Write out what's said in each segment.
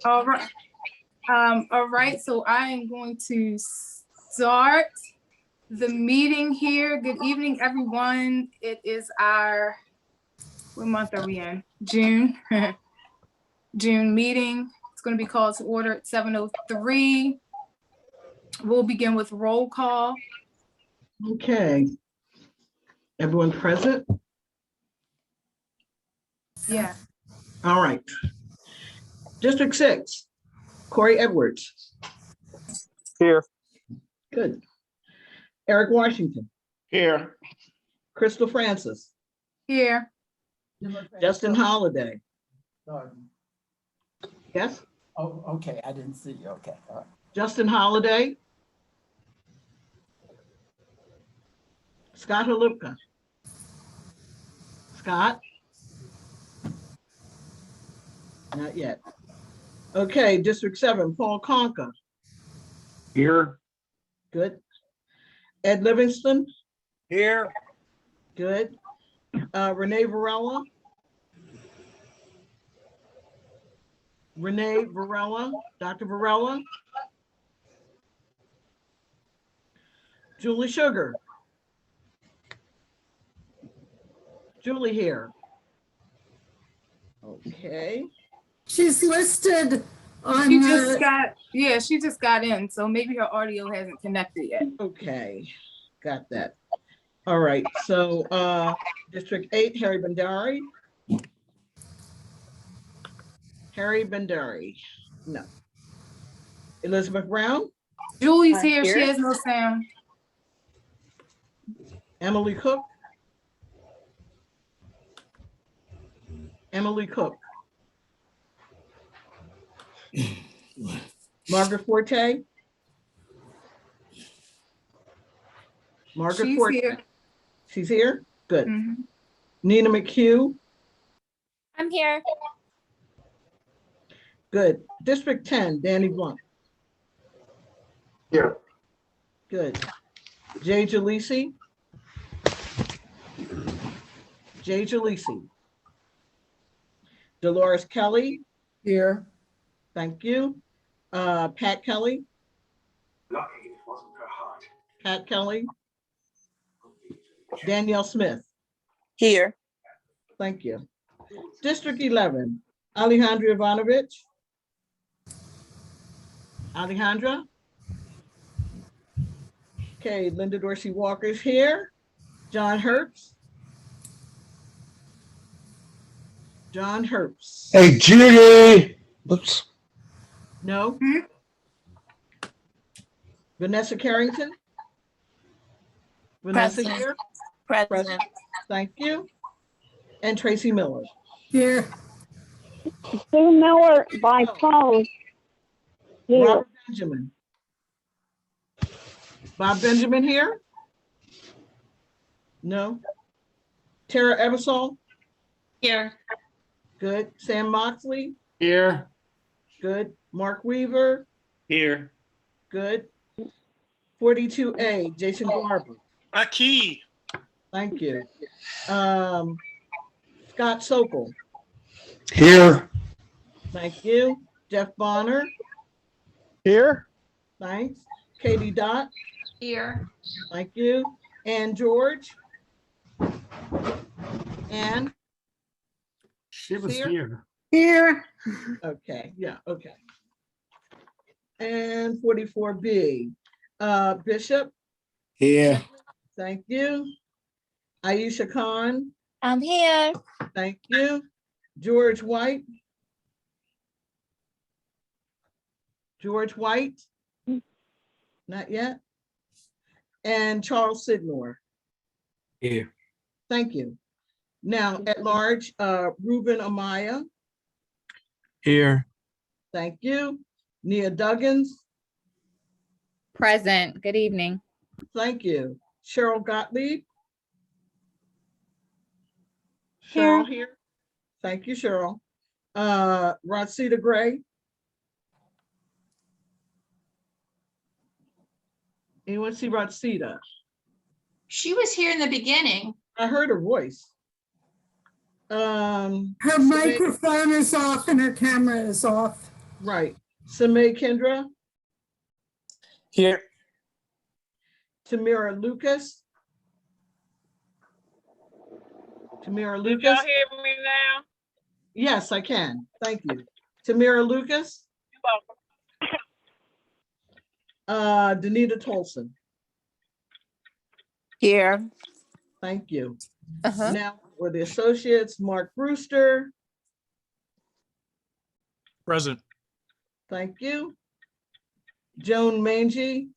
All right. All right, so I am going to start the meeting here. Good evening, everyone. It is what month are we in? June. June meeting. It's going to be called to order at 7:03. We'll begin with roll call. Okay. Everyone present? Yeah. All right. District 6, Corey Edwards. Here. Good. Eric Washington. Here. Crystal Francis. Here. Justin Holiday. Yes? Oh, okay, I didn't see you, okay, all right. Justin Holiday. Scott Halupka. Scott? Not yet. Okay, District 7, Paul Conca. Here. Good. Ed Livingston. Here. Good. Renee Varela. Renee Varela, Dr. Varela. Julie Sugar. Julie here. Okay. She's listed on She just got in, so maybe her audio hasn't connected yet. Okay, got that. All right, so District 8, Harry Bhandari. Harry Bhandari, no. Elizabeth Brown. Julie's here. She has no sound. Emily Cook. Emily Cook. Margaret Forte. Margaret She's Forte. here. She's here? Good. Mhm. Nina McHugh. I'm here. Good. District 10, Danny Blunt. Here. Good. Jay Jalisi. Jay Jalisi. Dolores Kelly. here. Thank you. Pat Kelly. Lucky it wasn't her heart. Pat Kelly. Danielle Smith. Here. Thank you. District 11, Alejandra Ivanovich. Alejandra. Okay, Linda Dorsey Walker's here. John Herbst. John Herbst. Hey, Judy. Oops. No. Vanessa Carrington. Vanessa Present. here. Present. Thank you. And Tracy Miller. Here, Sue Miller by phone. Here. Robert Benjamin. Bob Benjamin here? No. Tara Eversole? Here. Good. Sam Moxley? Here. Good. Mark Weaver? Here. Good. 42A, Jason Garber. Aki. Thank you. Scott Sokol. Here. Thank you. Jeff Bonner. Here. Thanks. Katie Dot. Here. Thank you. Ann George. Ann. She was Here. here. here, Okay, yeah, okay. And 44B, Bishop. Here. Thank you. Aisha Khan. I'm here. Thank you. George White. George White. Not yet. And Charles Sidnor. Here. Thank you. Now, at large, Ruben Amaya. Here. Thank you. Nia Duggins. Present. Good evening. Thank you. Cheryl Gottlieb. Here. Cheryl here. Thank you, Cheryl. Rosita Gray. Anyone see Rosita? She was here in the beginning. I heard her voice. her microphone is off and her camera is off. Right. Sime Kendra, Here. Tamira Lucas. Tamira Did y'all Lucas. hear me now? Yes, I can. Thank you. Tamira Lucas. You're welcome. Danita Tolson. Here. Thank you. Uh-huh. Now for the associates, Mark Brewster. Present. Thank you. Joan Mangy.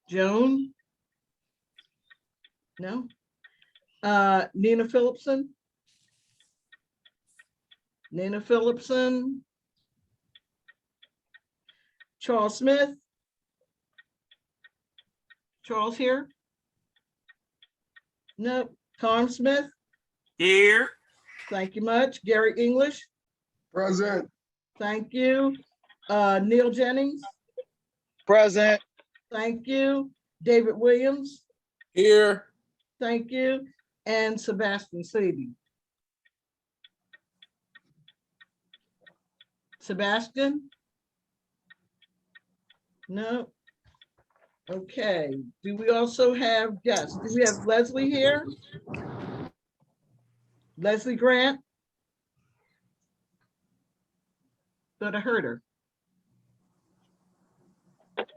Joan? No? Nina Phillipson? Nina Phillipson? Charles Smith? Charles here? No. Tom Smith? Here. Thank you much. Gary English? Present. Thank you. Neil Jennings? Present. Thank you. David Williams? Here. Thank you. And Sebastian Seavey. Sebastian? No. Okay. Do we also have guests? Do we have Leslie here? Leslie Grant? Thought I heard her.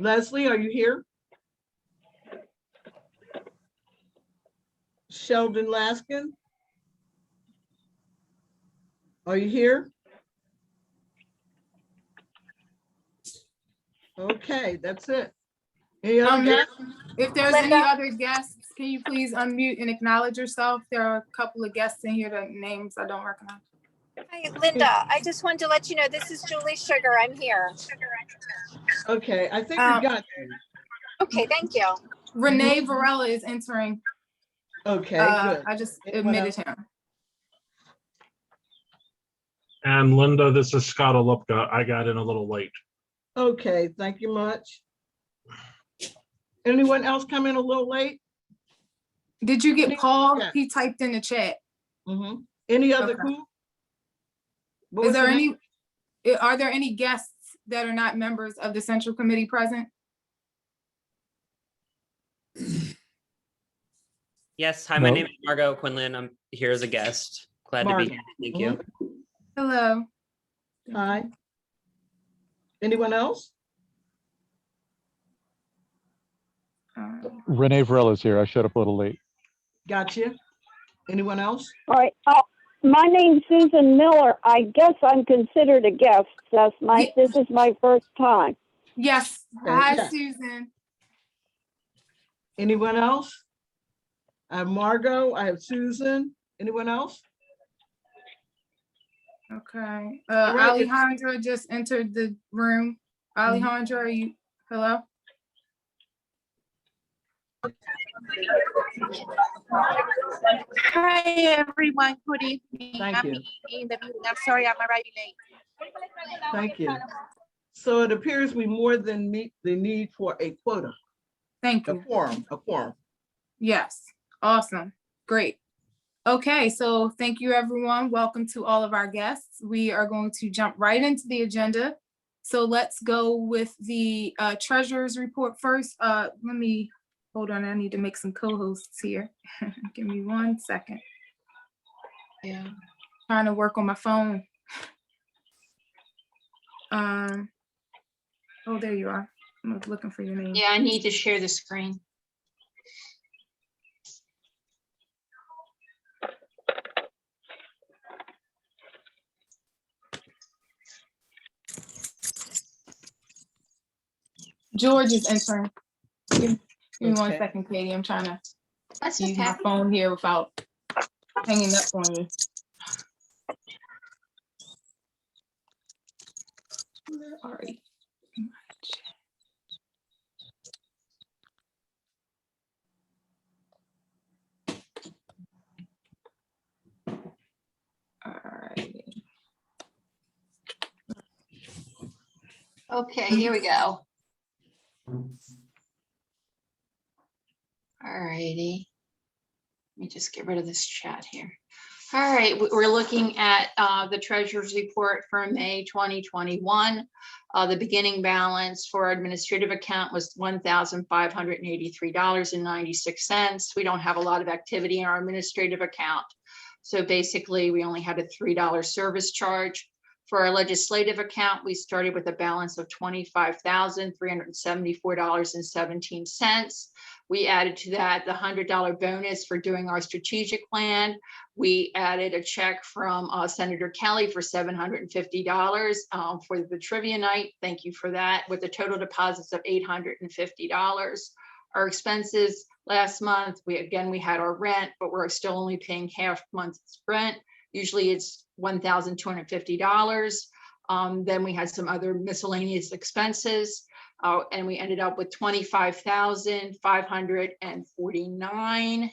Leslie, are you here? Sheldon Laskin? Are you here? Okay, that's it. Any other guests? If there's any Linda. other guests, can you please unmute and acknowledge yourself? There are a couple of guests in here that names I don't recognize. Hi, Linda. I just wanted to let you know this is Julie Sugar. I'm here. Okay, I think we got you. Okay, thank you. Renee Varela is entering. Okay, good. I just Anyone admitted else? him. And Linda, this is Scott Olupka. I got in a little late. Okay, thank you much. Anyone else come in a little late? Did you get Paul? Yeah. He typed in the chat. Mhm. Any other Okay. who? What Is was there the name? are there any guests that are not members of the Central Committee present? Yes, hi, my No. name is Margot Quinlan. I'm here as a guest. Glad to be Margot. here. Thank you. Hello. Hi. Anyone else? Renee Varela is here. I showed up a little late. Gotcha. Anyone else? All right. My name's Susan Miller. I guess I'm considered a guest. This is my first time. Yes. Okay, Hi, yeah. Susan. Anyone else? I have Margot, I have Susan. Anyone else? Okay. All right, if- Alejandra just entered the room. Alejandra, are you, hello? Hi, everyone. Good evening. Thank I'm you. in the meeting. I'm sorry I'm arriving late. Thank you. So it appears we more than meet the need for a quota, Thank a you. quorum. Yes. Awesome. Great. Okay, so thank you, everyone. Welcome to all of our guests. We are going to jump right into the agenda. So let's go with the treasurer's report first. Let me, hold on, I need to make some co-hosts here. Give me 1 second. Yeah, trying to work on my phone. Oh, there you are. I'm looking for your name. Yeah, I need to share the screen. George is entering. Give me 1 Okay. second, Katie. I'm trying to That's use my okay. phone here without hanging up on you. Where are you? All right. Okay, here we go. All righty. Let me just get rid of this chat here. All right, we're looking at the treasurer's report for May 2021. The beginning balance for our administrative account was $1,583.96. We don't have a lot of activity in our administrative account. So basically, we only had a $3 service charge. For our legislative account, we started with a balance of $25,374.17. We added to that the $100 bonus for doing our strategic plan. We added a check from Senator Kelly for $750 for the trivia night. Thank you for that, with the total deposits of $850. Our expenses last month, we had our rent, but we're still only paying half month's rent. Usually it's $1,250. Then we had some other miscellaneous expenses. And we ended up with $25,549.99.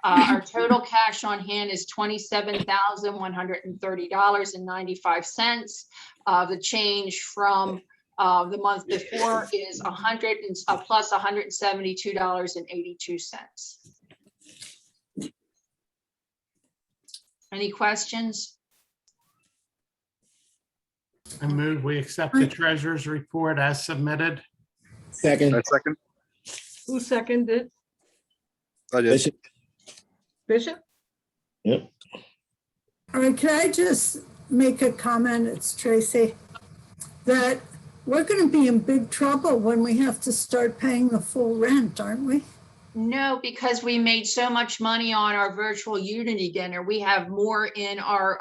Our total cash on hand is $27,130.95. The change from the month before is plus $172.82. Any questions? I move we accept the treasurer's report as submitted. Second. Second. Who seconded? I did. Bishop? Yep. All right, can I just make a comment? It's Tracy. That we're going to be in big trouble when we have to start paying the full rent, aren't we? No, because we made so much money on our virtual Unity dinner. We have more in our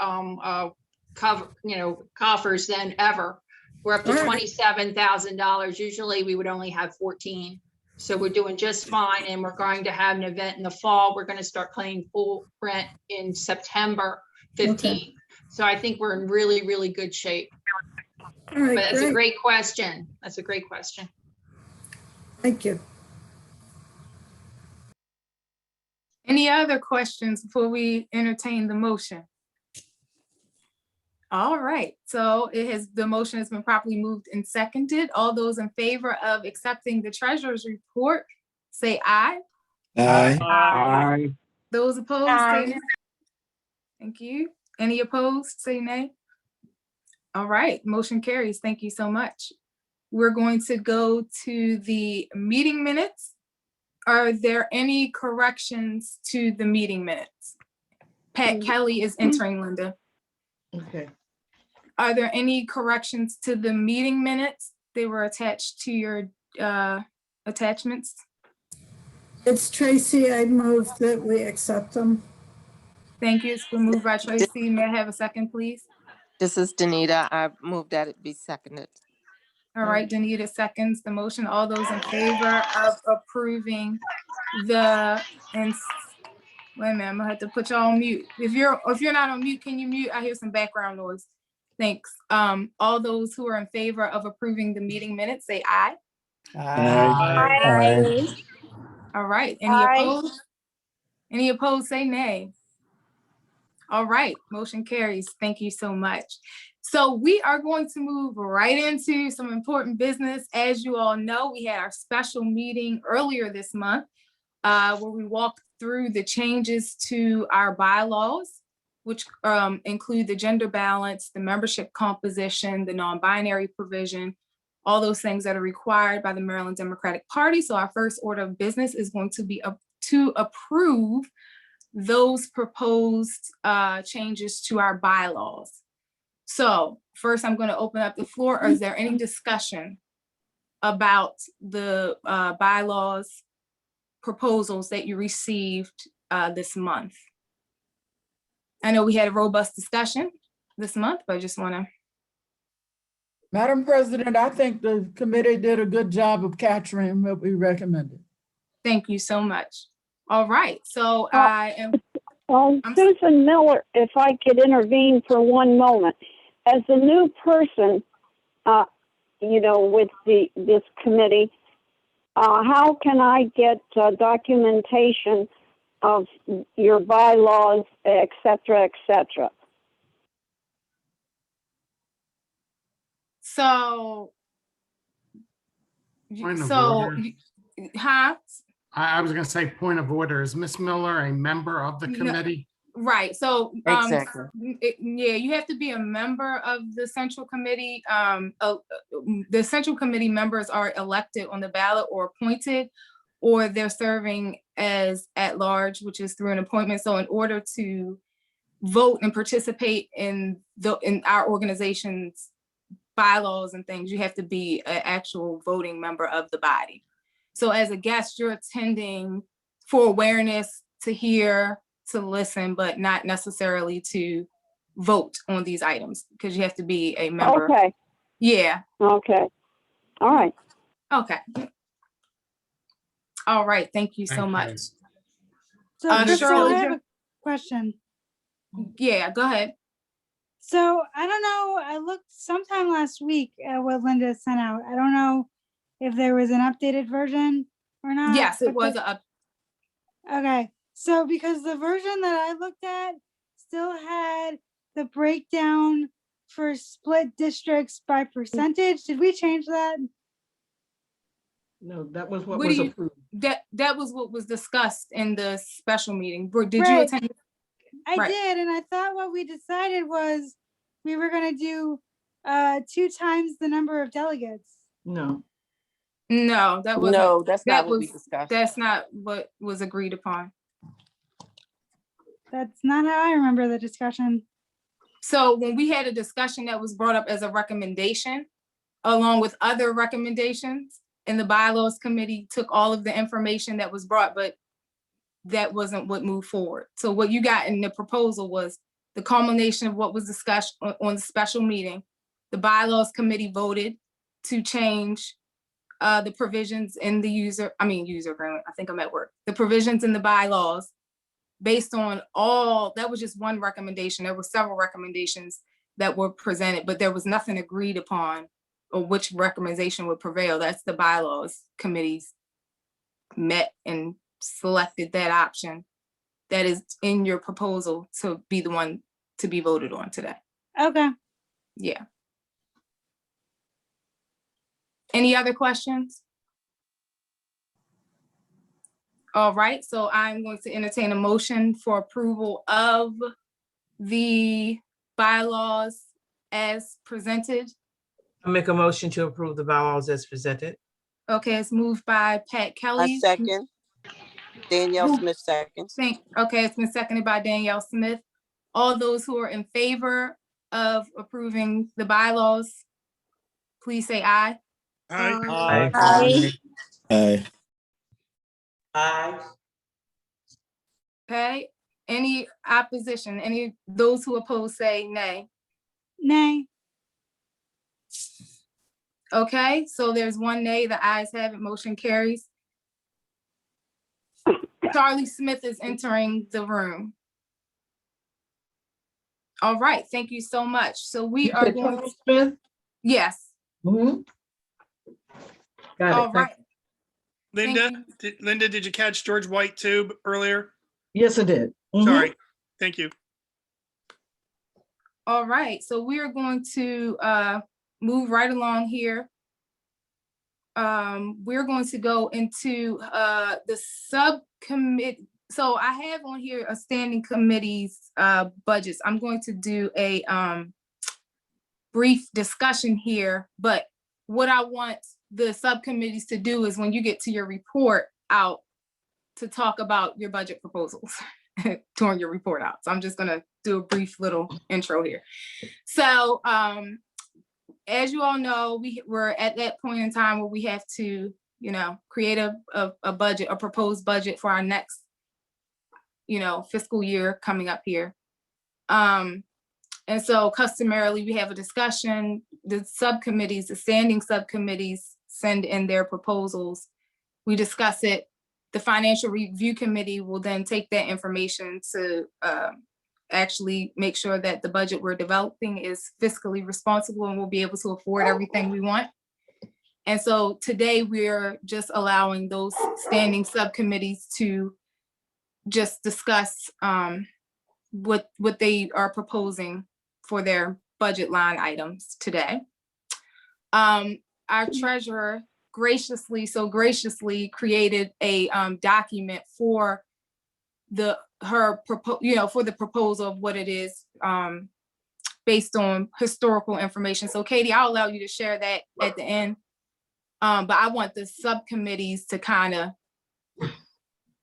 coffers than ever. We're up to $27,000. Usually we would only have 14. So we're doing just fine, and we're going to have an event in the fall. We're going to start paying full rent in September 15th. Okay. So I think we're in really, really good shape. All right, but that's a great question. That's a great question. Thank you. Any other questions before we entertain the motion? All right, so the motion has been properly moved and seconded. All those in favor of accepting the treasurer's report, say aye. Aye. Aye. Those opposed, say nay. Thank you. Any opposed, say nay. All right, motion carries. Thank you so much. We're going to go to the meeting minutes. Are there any corrections to the meeting minutes? Pat Kelly is entering, Linda. Okay. Are there any corrections to the meeting minutes? They were attached to your attachments. It's Tracy. I move that we accept them. Thank you. It's been moved by Tracy. May I have a second, please? This is Danita. I move that it be seconded. All right, Danita seconds the motion. All those in favor of approving the, and wait a minute, I'm gonna have to put y'all on mute. If you're not on mute, can you mute? I hear some background noise. Thanks. All those who are in favor of approving the meeting minutes, say aye. Aye. Aye. All right, any opposed? Any opposed, say nay. All right, motion carries. Thank you so much. So we are going to move right into some important business. As you all know, we had our special meeting earlier this month where we walked through the changes to our bylaws, which include the gender balance, the membership composition, the non-binary provision, all those things that are required by the Maryland Democratic Party. So our first order of business is going to be to approve those proposed changes to our bylaws. So first, I'm going to open up the floor. Is there any discussion about the bylaws proposals that you received this month? I know we had a robust discussion this month, but I just want to. Madam President, I think the committee did a good job of capturing what we recommended. Thank you so much. All right, so Susan Miller, if I could intervene for one moment. As a new person, with this committee, how can I get documentation of your bylaws, et cetera, et cetera? So, Point of huh? I was gonna say point of order. Is Ms. Miller a member of the No. committee? Right, so, Exactly. yeah, you have to be a member of the central committee. The central committee members are elected on the ballot or appointed, or they're serving as at large, which is through an appointment. So in order to vote and participate in our organization's bylaws and things, you have to be an actual voting member of the body. So as a guest, you're attending for awareness, to hear, to listen, but not necessarily to vote on these items, because you have to be a member. Okay, Yeah, okay. All right. okay. All right, thank you so Thank you. much. So Crystal, Shirley, I have a question. yeah, go ahead. So I don't know, I looked sometime last week at what Linda sent out. I don't know if there was an updated version or not. Yes, it but was the- Okay, so because the version that I looked at still had the breakdown for split districts by percentage. Did we change that? No, that was what What was do you- approved. That was what was discussed in the special meeting. Did you Right. attend? I Right. did, and I thought what we decided was we were gonna do 2 times the number of delegates. No. No, that wasn't. No, that's that not what we was- discussed. That's not what was agreed upon. That's not how I remember the discussion. So when we had a discussion that was brought up as a recommendation, along with other recommendations, and the bylaws committee took all of the information that was brought, but that wasn't what moved forward. So what you got in the proposal was the culmination of what was discussed on the special meeting. The bylaws committee voted to change the provisions in the user agreement. I think I'm at work. The provisions in the bylaws based on all, that was just one recommendation. There were several recommendations that were presented, but there was nothing agreed upon or which recommendation would prevail. That's the bylaws committees met and selected that option that is in your proposal to be the one to be voted on today. Okay. Yeah. Any other questions? All right, so I'm going to entertain a motion for approval of the bylaws as presented. I make a motion to approve the bylaws as presented. Okay, it's moved by Pat Kelly. I second. Danielle Smith seconds. Okay, it's been seconded by Danielle Smith. All those who are in favor of approving the bylaws, please say aye. Aye. Aye. Aye. Aye. Okay, any opposition? Those who oppose say nay. Nay. Okay, so there's one nay, the ayes have it, motion carries. Charlie Smith is entering the room. All right, thank you so much. So we are going. Charlie Smith? Yes. Mhm. Got it. All right. Linda, did you catch George White too earlier? Yes, I did. Mhm. Sorry. Thank you. All right, so we are going to move right along here. We're going to go into the subcommittee. So I have on here a standing committee's budgets. I'm going to do a brief discussion here, but what I want the subcommittees to do is when you get to your report out to talk about your budget proposals during your report out. So I'm just gonna do a brief little intro here. So as you all know, we're at that point in time where we have to, create a budget, a proposed budget for our next, fiscal year coming up here. And so customarily we have a discussion, the subcommittees, the standing subcommittees send in their proposals. We discuss it. The financial review committee will then take that information to actually make sure that the budget we're developing is fiscally responsible and we'll be able to afford everything we want. And so today we're just allowing those standing subcommittees to just discuss what they are proposing for their budget line items today. Our treasurer, graciously created a document for for the proposal of what it is based on historical information. So Katie, I'll allow you to share that at the end. But I want the subcommittees to kind of,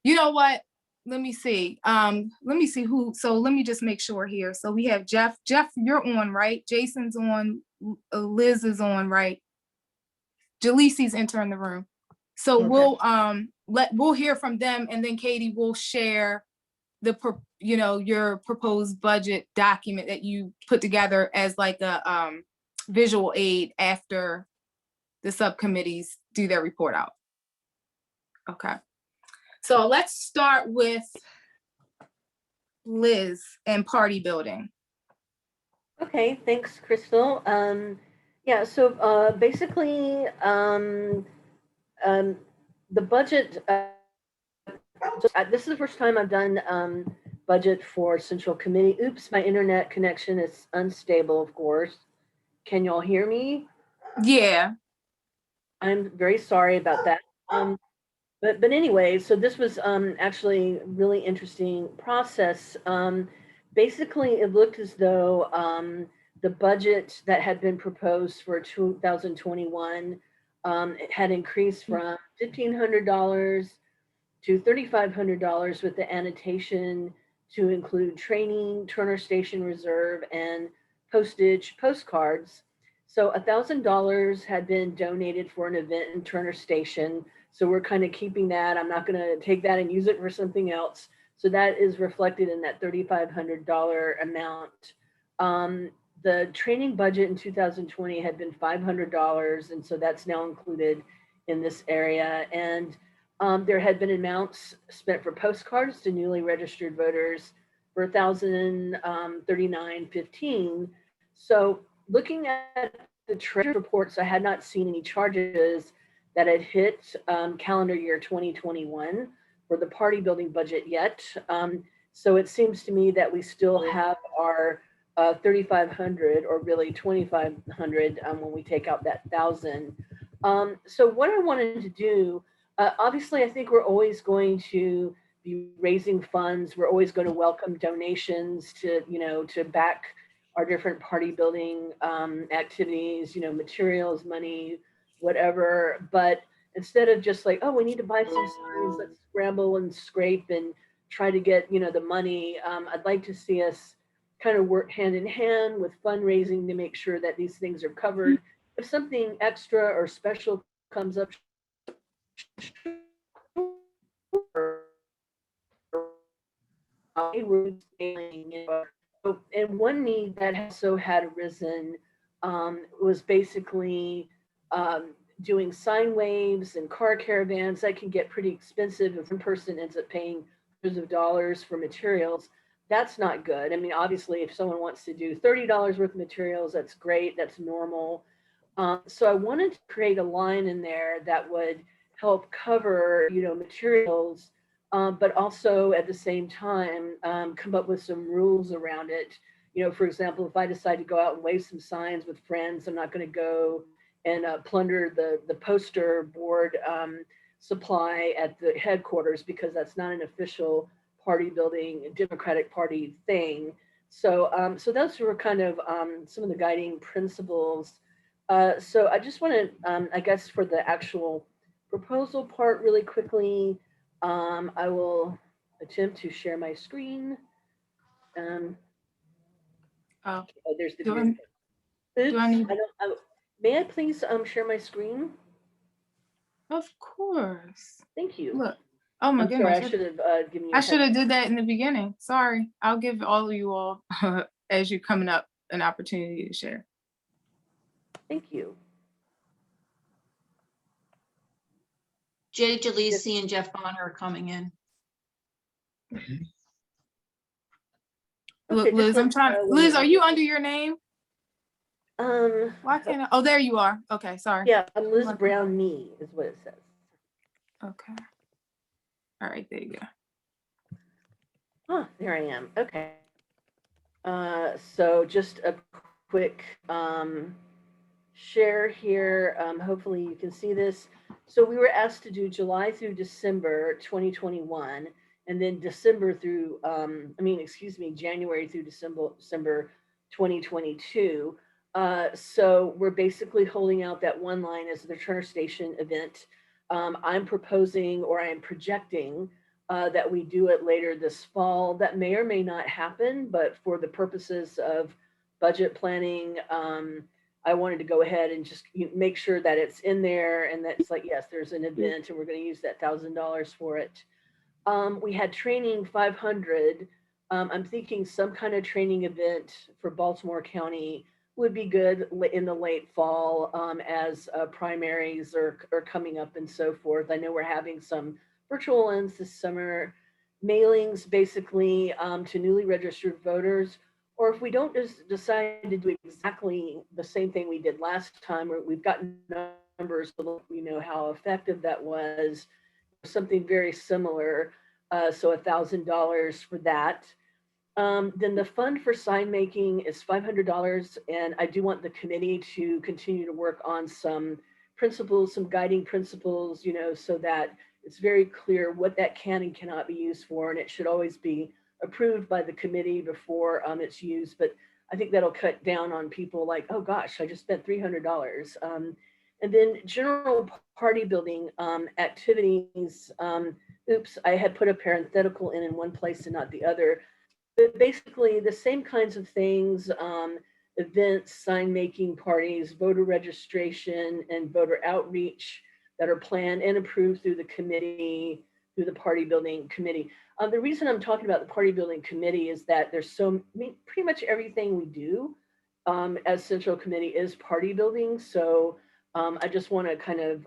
you know what? Let me see. Who. So let me just make sure here. So we have Jeff. Jeff, you're on, right? Jason's on. Liz is on, right? Jaleesi's entering the room. So Okay. we'll hear from them, and then Katie will share your proposed budget document that you put together as like a visual aid after the subcommittees do their report out. Okay. So let's start with Liz and party building. Okay, thanks, Crystal. Yeah, so basically, the budget, this is the first time I've done budget for Central Committee. Oops, my internet connection is unstable, of course. Can y'all hear me? Yeah. I'm very sorry about that. But anyway, so this was actually a really interesting process. Basically, it looked as though the budget that had been proposed for 2021 it had increased from $1,500 to $3,500 with the annotation to include training, Turner Station Reserve, and postage postcards. So $1,000 had been donated for an event in Turner Station. So we're kind of keeping that. I'm not going to take that and use it for something else. So that is reflected in that $3,500 amount. The training budget in 2020 had been $500. And so that's now included in this area. And there had been amounts spent for postcards to newly registered voters for $1,039.15. So looking at the treasury reports, I had not seen any charges that had hit calendar year 2021 for the party building budget yet. So it seems to me that we still have our 3,500 or really 2,500 when we take out that 1,000. So what I wanted to do, obviously, I think we're always going to be raising funds. We're always going to welcome donations to back our different party building activities, materials, money, whatever. But instead of just like, oh, we need to buy some signs, let's scramble and scrape and try to get, the money. I'd like to see us kind of work hand in hand with fundraising to make sure that these things are covered. If something extra or special comes up, and one need that also had arisen was basically doing sine waves and car caravans. That can get pretty expensive if one person ends up paying hundreds of dollars for materials. That's not good. I mean, obviously, if someone wants to do $30 worth of materials, that's great. That's normal. So I wanted to create a line in there that would help cover, materials, but also at the same time come up with some rules around it. For example, if I decide to go out and wave some signs with friends, I'm not going to go and plunder the poster board supply at the headquarters because that's not an official party building Democratic Party thing. So those were kind of some of the guiding principles. So I just want to, I guess for the actual proposal part really quickly, I will attempt to share my screen. There's the group. May I please share my screen? Of course. Thank you. Look. Oh my goodness. Sorry, I should have given you. I should have did that in the beginning. Sorry. I'll give all of you all as you're coming up an opportunity to share. Thank you. Jay Jalisi and Jeff Bonner are coming in. Look, Liz, I'm trying. Liz, are you under your name? Why can't I? Oh, there you are. Okay, sorry. Yeah, I'm Liz Brown. Me is what it says. Okay. All right, there you go. Oh, there I am. Okay. So just a quick share here. Hopefully you can see this. So we were asked to do July through December 2021, and then January through December 2022. So we're basically holding out that one line as the Turner Station event. I'm proposing, or I am projecting, that we do it later this fall. That may or may not happen, but for the purposes of budget planning, I wanted to go ahead and just make sure that it's in there and that it's like, yes, there's an event and we're going to use that $1,000 for it. We had training 500. I'm thinking some kind of training event for Baltimore County would be good in the late fall, as primaries are coming up and so forth. I know we're having some virtual ones this summer, mailings basically to newly registered voters. Or if we don't just decide to do exactly the same thing we did last time, where we've got numbers, we know how effective that was, something very similar. So $1,000 for that. Then the fund for sign making is $500. And I do want the committee to continue to work on some principles, some guiding principles, so that it's very clear what that can and cannot be used for. And it should always be approved by the committee before it's used. But I think that'll cut down on people like, oh gosh, I just spent $300. And then general party building activities. Oops, I had put a parenthetical in one place and not the other. But basically the same kinds of things, events, sign making, parties, voter registration, and voter outreach that are planned and approved through the committee, through the party building committee. The reason I'm talking about the party building committee is that there's pretty much everything we do as central committee is party building. So I just want to kind of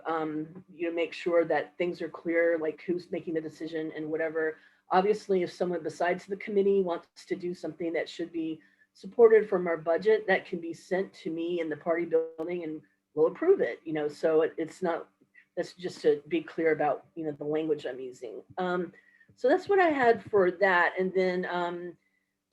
make sure that things are clear, like who's making the decision and whatever. Obviously, if someone besides the committee wants to do something that should be supported from our budget, that can be sent to me in the party building and we'll approve it. So it's not. That's just to be clear about the language I'm using. So that's what I had for that. And then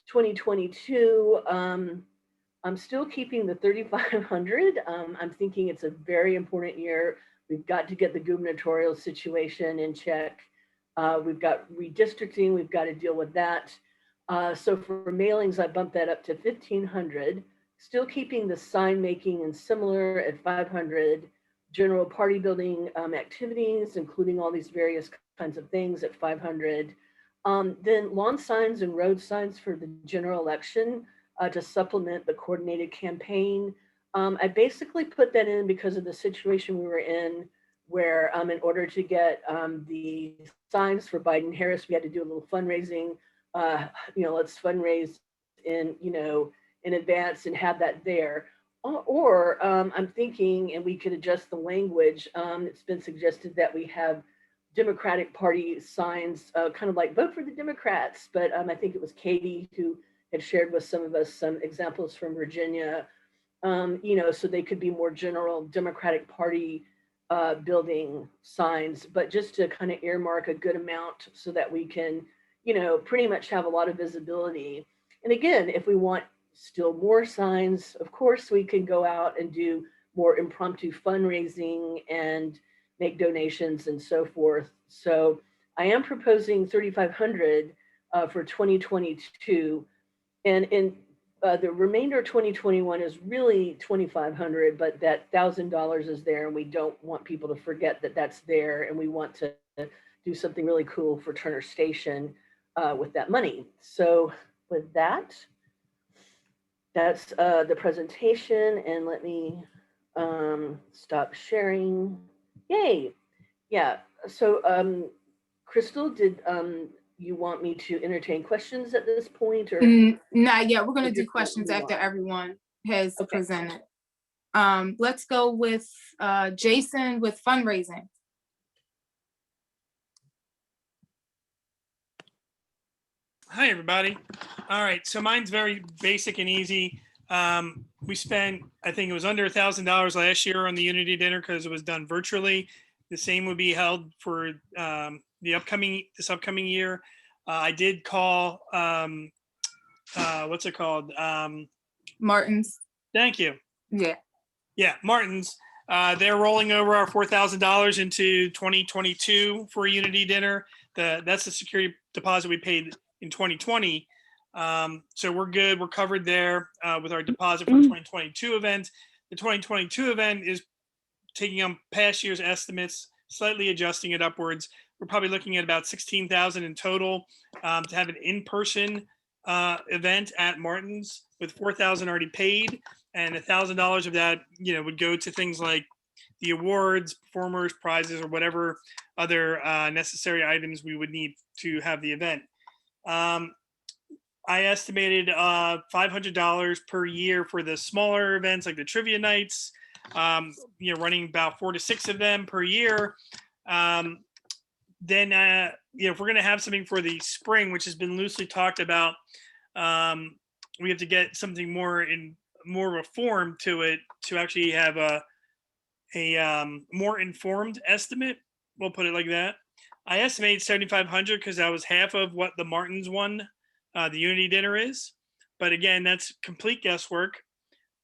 2022, I'm still keeping the 3,500. I'm thinking it's a very important year. We've got to get the gubernatorial situation in check. We've got redistricting. We've got to deal with that. So for mailings, I bumped that up to 1,500. Still keeping the sign making and similar at 500. General party building activities, including all these various kinds of things, at 500. Then lawn signs and road signs for the general election to supplement the coordinated campaign. I basically put that in because of the situation we were in, where in order to get the signs for Biden Harris, we had to do a little fundraising. Let's fundraise in advance and have that there. Or I'm thinking, and we could adjust the language. It's been suggested that we have Democratic Party signs, kind of like vote for the Democrats. But I think it was Katie who had shared with some of us some examples from Virginia, so they could be more general Democratic Party building signs, but just to kind of earmark a good amount so that we can, pretty much have a lot of visibility. And again, if we want still more signs, of course, we can go out and do more impromptu fundraising and make donations and so forth. So I am proposing 3,500 for 2022. And in the remainder of 2021 is really 2,500, but that $1,000 is there, and we don't want people to forget that that's there, and we want to do something really cool for Turner Station with that money. So with that, that's the presentation, and let me stop sharing. Yay. Yeah, so Crystal, did you want me to entertain questions at this point, or? Not yet. We're going to do questions after everyone has presented. Let's go with Jason with fundraising. Hi, everybody. All right, so mine's very basic and easy. We spent, I think it was under $1,000 last year on the Unity Dinner because it was done virtually. The same would be held for this upcoming year. I did call, what's it called? Martin's. Thank you. Yeah. Yeah, Martin's. They're rolling over our $4,000 into 2022 for a Unity dinner. That's the security deposit we paid in 2020. So we're good. We're covered there with our deposit for the 2022 event. The 2022 event is taking on past year's estimates, slightly adjusting it upwards. We're probably looking at about 16,000 in total to have an in-person event at Martin's, with 4,000 already paid, and $1,000 of that, would go to things like the awards, performers, prizes, or whatever other necessary items we would need to have the event. I estimated $500 per year for the smaller events like the trivia nights, running about 4 to 6 of them per year. Then, if we're going to have something for the spring, which has been loosely talked about, we have to get something more of a form to it to actually have a more informed estimate. We'll put it like that. I estimated 7,500 because that was half of what the Martins one, the Unity dinner is. But again, that's complete guesswork.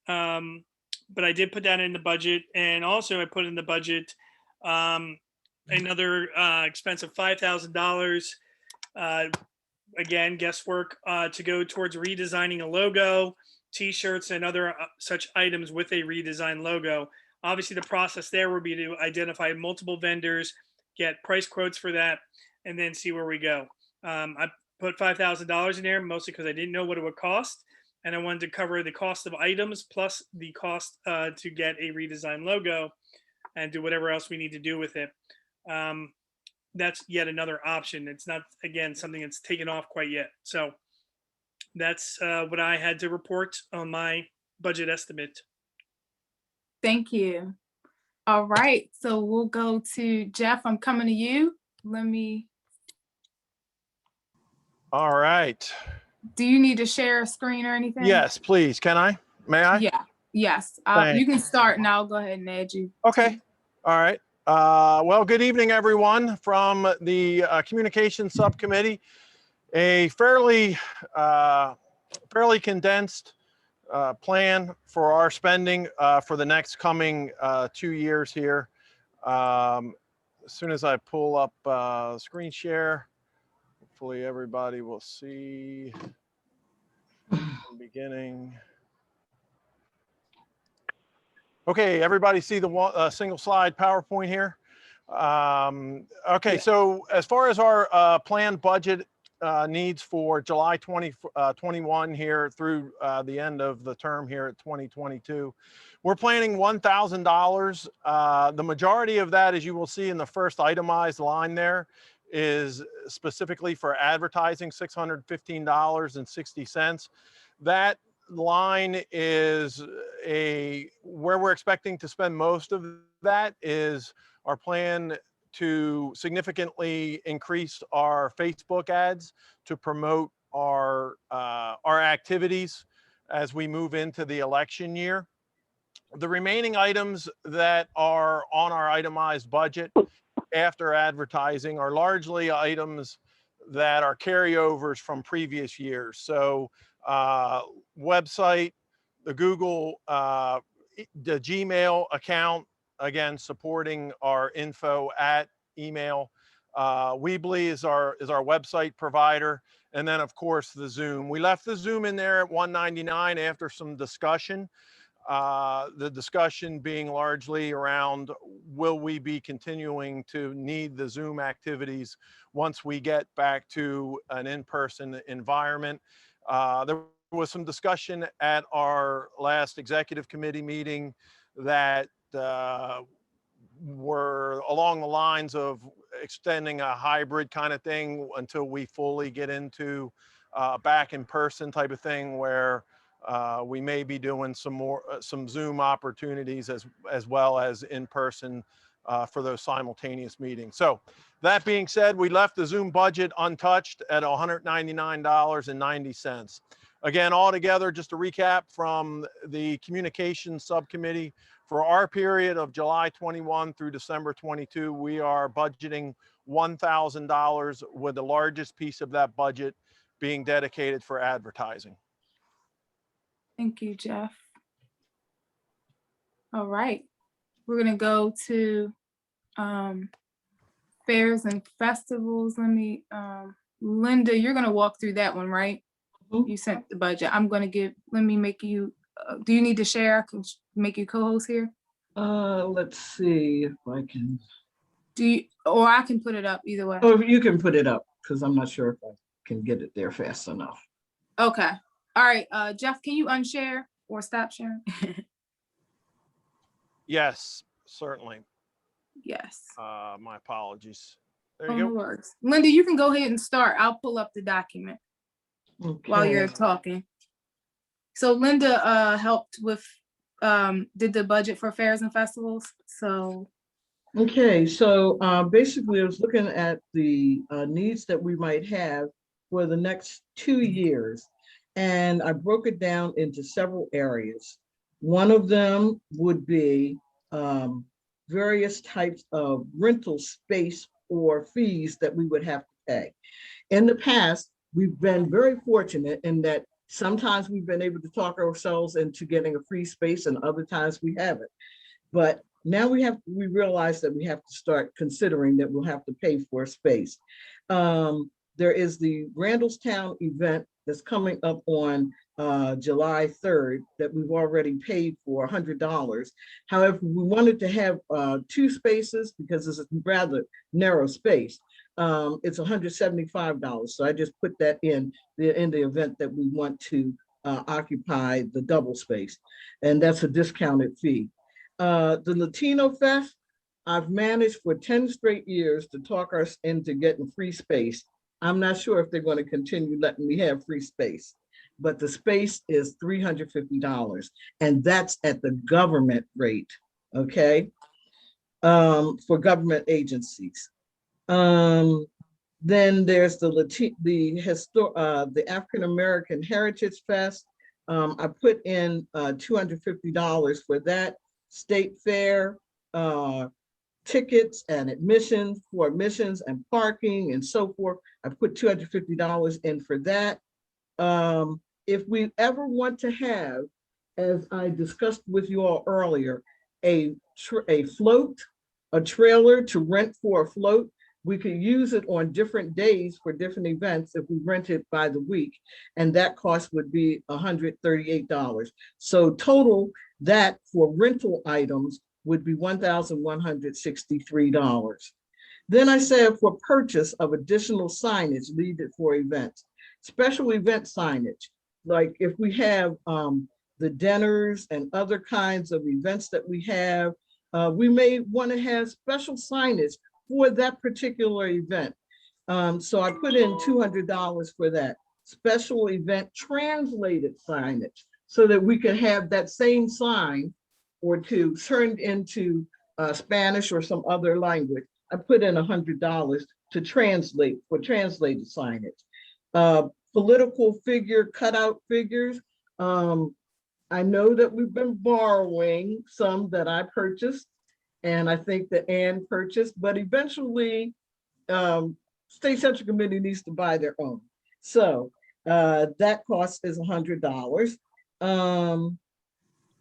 But I did put that in the budget, and also I put in the budget another expense of $5,000. Again, guesswork, to go towards redesigning a logo, T-shirts, and other such items with a redesigned logo. Obviously, the process there would be to identify multiple vendors, get price quotes for that, and then see where we go. I put $5,000 in there mostly because I didn't know what it would cost, and I wanted to cover the cost of items plus the cost to get a redesigned logo and do whatever else we need to do with it. That's yet another option. It's not, again, something that's taken off quite yet. So that's what I had to report on my budget estimate. Thank you. All right, so we'll go to Jeff. I'm coming to you. All right. Do you need to share a screen or anything? Yes, please. Can I? May I? Yeah. Yes. You can start and I'll go ahead and add you. Okay. All right. Well, good evening, everyone, from the Communications Subcommittee. A fairly condensed plan for our spending for the next coming 2 years here. As soon as I pull up screen share, hopefully everybody will see the beginning. Okay, everybody see the single slide PowerPoint here? Okay, so as far as our planned budget needs for July 2021 here through the end of the term here at 2022, we're planning $1,000. The majority of that, as you will see in the first itemized line there, is specifically for advertising, $615.60. That line is where we're expecting to spend most of that is our plan to significantly increase our Facebook ads to promote our activities as we move into the election year. The remaining items that are on our itemized budget after advertising are largely items that are carryovers from previous years. So website, the Google, the Gmail account, again, supporting our info at email. Weebly is our website provider. And then of course the Zoom. We left the Zoom in there at $199 after some discussion. The discussion being largely around, will we be continuing to need the Zoom activities once we get back to an in-person environment? There was some discussion at our last executive committee meeting that were along the lines of extending a hybrid kind of thing until we fully get into back in person type of thing, where we may be doing some Zoom opportunities as well as in person for those simultaneous meetings. So that being said, we left the Zoom budget untouched at $199.90. Again, altogether, just to recap from the Communications Subcommittee, for our period of July 21 through December 22, we are budgeting $1,000, with the largest piece of that budget being dedicated for advertising. Thank you, Jeff. All right, we're gonna go to fairs and festivals. Let me, Linda, you're gonna walk through that one, right? Mhm. You sent the budget. I'm gonna give, let me make you, do you need to share? I can make you co-host here. Let's see if I can. Do you, or I can put it up either way. Oh, you can put it up because I'm not sure if I can get it there fast enough. Okay. All right, Jeff, can you unshare or stop sharing? Yes, certainly. Yes. My apologies. There Oh, you no go. worries. Linda, you can go ahead and start. I'll pull up the document while you're Okay. talking. So Linda helped with, did the budget for fairs and festivals. So Okay, so basically I was looking at the needs that we might have for the next 2 years. And I broke it down into several areas. One of them would be various types of rental space or fees that we would have to pay. In the past, we've been very fortunate in that sometimes we've been able to talk ourselves into getting a free space and other times we haven't. But now we realize that we have to start considering that we'll have to pay for space. There is the Randallstown event that's coming up on July 3rd that we've already paid for $100. However, we wanted to have 2 spaces because it's a rather narrow space. It's $175. So I just put that in the event that we want to occupy the double space. And that's a discounted fee. The Latino Fest, I've managed for 10 straight years to talk us into getting free space. I'm not sure if they're going to continue letting me have free space, but the space is $350 and that's at the government rate, okay, for government agencies. Then there's the African American Heritage Fest. I put in $250 for that. State fair, tickets and admissions for admissions and parking and so forth. I put $250 in for that. If we ever want to have, as I discussed with you all earlier, a float, a trailer to rent for a float, we could use it on different days for different events if we rent it by the week, and that cost would be $138. So total that for rental items would be $1,163. Then I said for purchase of additional signage needed for events, special event signage, like if we have the dinners and other kinds of events that we have, we may want to have special signage for that particular event. So I put in $200 for that. Special event translated signage so that we can have that same sign or two turned into Spanish or some other language. I put in $100 to translate for translated signage. Political figure cutout figures. I know that we've been borrowing some that I purchased and I think that Ann purchased, but eventually State Central Committee needs to buy their own. So that cost is $100.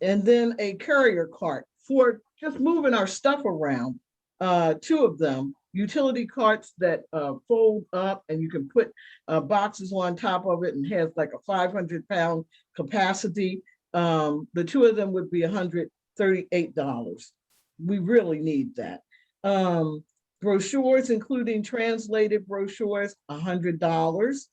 And then a carrier cart for just moving our stuff around, 2 of them, utility carts that fold up and you can put boxes on top of it and has like a 500-pound capacity. The 2 of them would be $138. We really need that. Brochures, including translated brochures, $100.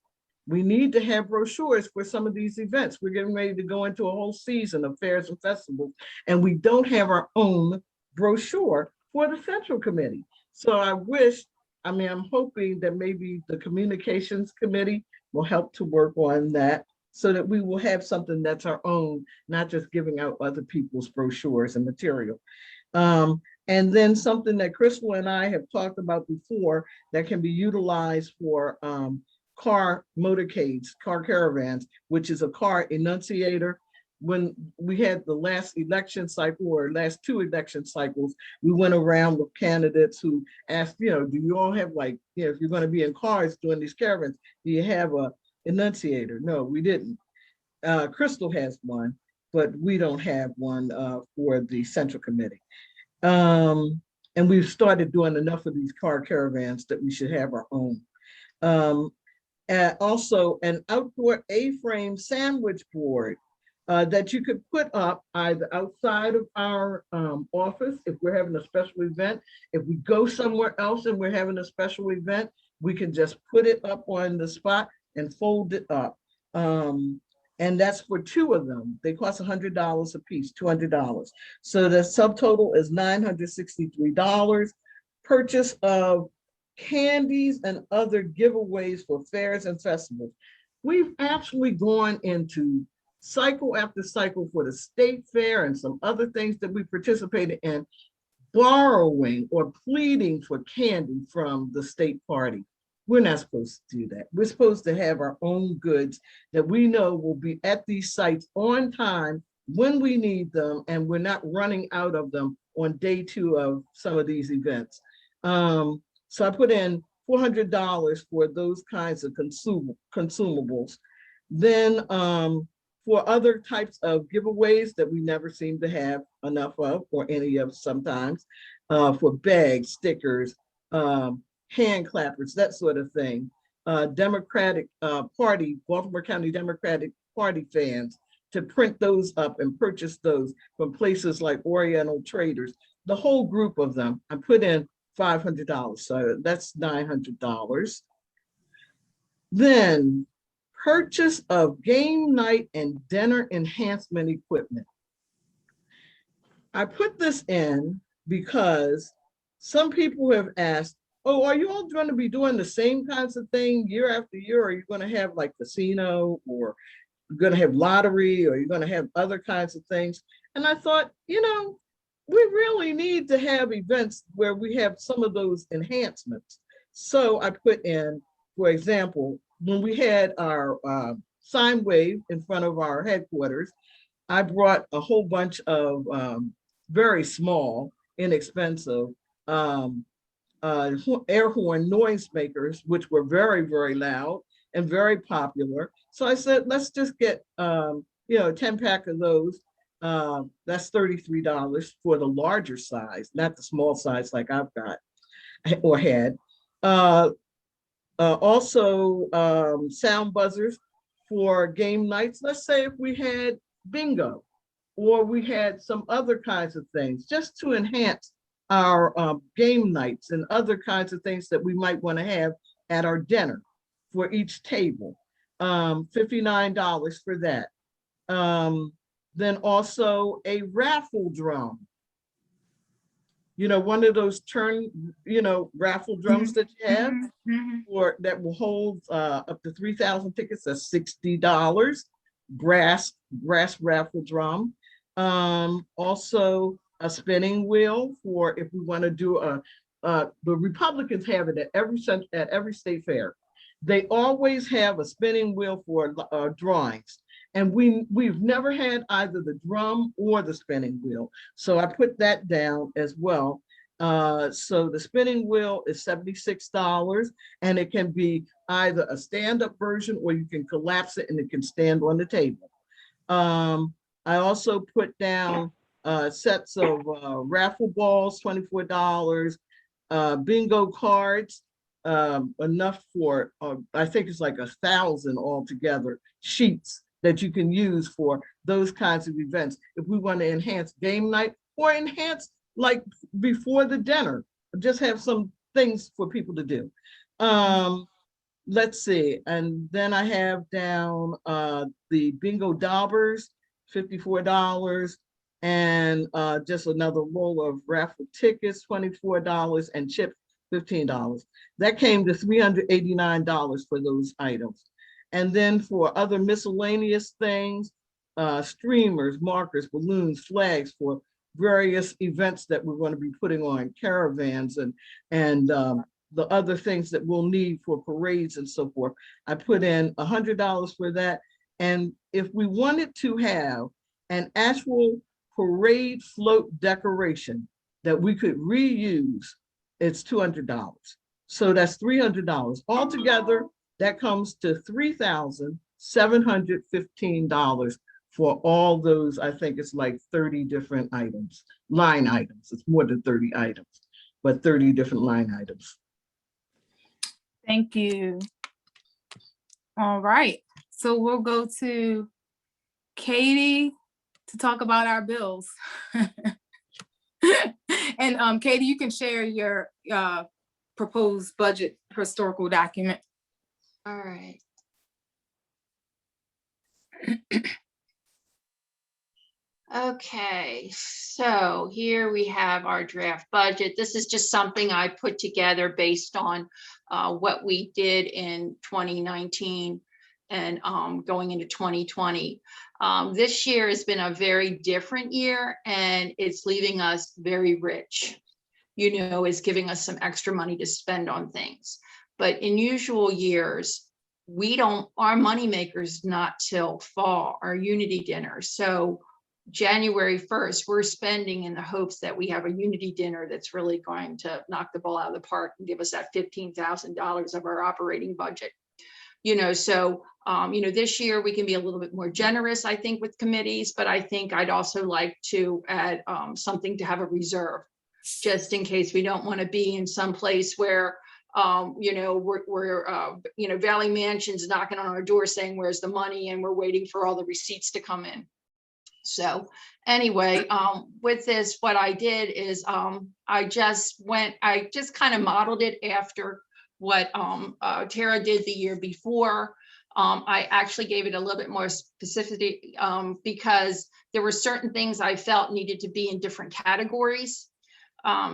We need to have brochures for some of these events. We're getting ready to go into a whole season of fairs and festivals, and we don't have our own brochure for the Central Committee. So I'm hoping that maybe the Communications Committee will help to work on that so that we will have something that's our own, not just giving out other people's brochures and material. And then something that Crystal and I have talked about before that can be utilized for car motorcades, car caravans, which is a car enunciator. When we had the last election cycle or last 2 election cycles, we went around with candidates who asked, do you all have if you're going to be in cars doing these caravans, do you have a enunciator? No, we didn't. Crystal has one. but we don't have one for the Central Committee. And we've started doing enough of these car caravans that we should have our own. And also an outdoor A-frame sandwich board that you could put up either outside of our office if we're having a special event. If we go somewhere else and we're having a special event, we can just put it up on the spot and fold it up. And that's for 2 of them. They cost $100 a piece, $200. So the subtotal is $963. Purchase of candies and other giveaways for fairs and festivals. We've actually gone into cycle after cycle for the state fair and some other things that we participated in, borrowing or pleading for candy from the state party. We're not supposed to do that. We're supposed to have our own goods that we know will be at these sites on time when we need them, and we're not running out of them on day 2 of some of these events. So I put in $400 for those kinds of consumables. Then for other types of giveaways that we never seem to have enough of, or any of sometimes, for bags, stickers, hand clappers, that sort of thing. Democratic Party, Baltimore County Democratic Party fans, to print those up and purchase those from places like Oriental Traders, the whole group of them. I put in $500, so that's $900. Then purchase of game night and dinner enhancement equipment. I put this in because some people have asked, oh, are you all going to be doing the same kinds of thing year after year? Or are you going to have like casino, or you're going to have lottery, or you're going to have other kinds of things? And I thought, you know, we really need to have events where we have some of those enhancements. So I put in, for example, when we had our sine wave in front of our headquarters, I brought a whole bunch of very small, inexpensive air horn noise makers, which were very, very loud and very popular. So I said, let's just get, a 10-pack of those. That's $33 for the larger size, not the small size like I've got or had. Also, sound buzzers for game nights. Let's say if we had bingo, or we had some other kinds of things, just to enhance our game nights and other kinds of things that we might want to have at our dinner for each table. $59 for that. Then also a raffle drum. One of those raffle drums that you have for that will hold up to 3,000 tickets. That's $60. Brass raffle drum. Also a spinning wheel for if we want to do the Republicans have it at every state fair. They always have a spinning wheel for drawings. And we've never had either the drum or the spinning wheel. So I put that down as well. So the spinning wheel is $76, and it can be either a stand-up version or you can collapse it and it can stand on the table. I also put down sets of raffle balls, $24, bingo cards, enough for, I think it's like 1,000 altogether, sheets that you can use for those kinds of events. If we want to enhance game night or enhance like before the dinner, just have some things for people to do. Let's see, and then I have down the bingo daubers, $54, and just another roll of raffle tickets, $24, and chips, $15. That came to $389 for those items. And then for other miscellaneous things, streamers, markers, balloons, flags for various events that we're going to be putting on, caravans and the other things that we'll need for parades and so forth. I put in $100 for that. And if we wanted to have an actual parade float decoration that we could reuse, it's $200. So that's $300. Altogether, that comes to $3,715 for all those. I think it's like 30 different items, line items. It's more than 30 items, but 30 different line items. Thank you. All right, so we'll go to Katie to talk about our bills. And Katie, you can share your proposed budget historical document. All right. Okay, so here we have our draft budget. This is just something I put together based on what we did in 2019 and going into 2020. This year has been a very different year, and it's leaving us very rich. You know, it's giving us some extra money to spend on things. But in usual years, our money maker's not till fall, our unity dinner. So January 1st, we're spending in the hopes that we have a unity dinner that's really going to knock the ball out of the park and give us that $15,000 of our operating budget. You know, so, you know, this year we can be a little bit more generous, I think, with committees, but I think I'd also like to add something to have a reserve, just in case we don't want to be in some place where, you know, we're you know, Valley Mansion's knocking on our door saying, where's the money? And we're waiting for all the receipts to come in. So anyway, with this, what I did is I just kind of modeled it after what Tara did the year before. I actually gave it a little bit more specificity because there were certain things I felt needed to be in different categories.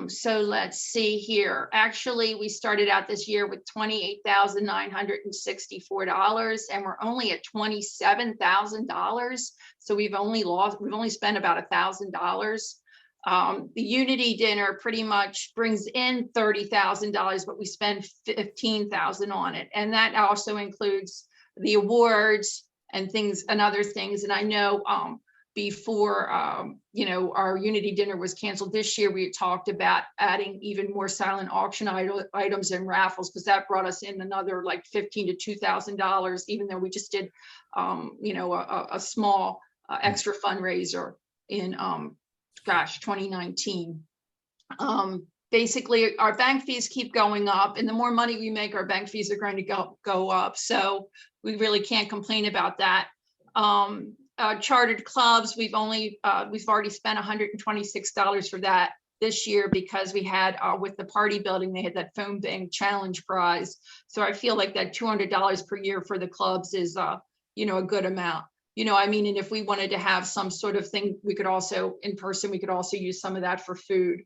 So let's see here. Actually, we started out this year with $28,964, and we're only at $27,000. So we've only spent about $1,000. The Unity dinner pretty much brings in $30,000, but we spend $15,000 on it. And that also includes the awards and things and other things. And I know before, you know, our Unity dinner was canceled this year, we had talked about adding even more silent auction items and raffles, because that brought us in another like $1,500 to $2,000, even though we just did, you know, a small extra fundraiser in, 2019. Basically, our bank fees keep going up, and the more money we make, our bank fees are going to go up. So we really can't complain about that. Chartered clubs, we've already spent $126 for that this year, because we had with the party building, they had that phone bank challenge prize. So I feel like that $200 per year for the clubs is you know, a good amount. You know, I mean, and if we wanted to have some sort of thing, we could also in person, we could also use some of that for food.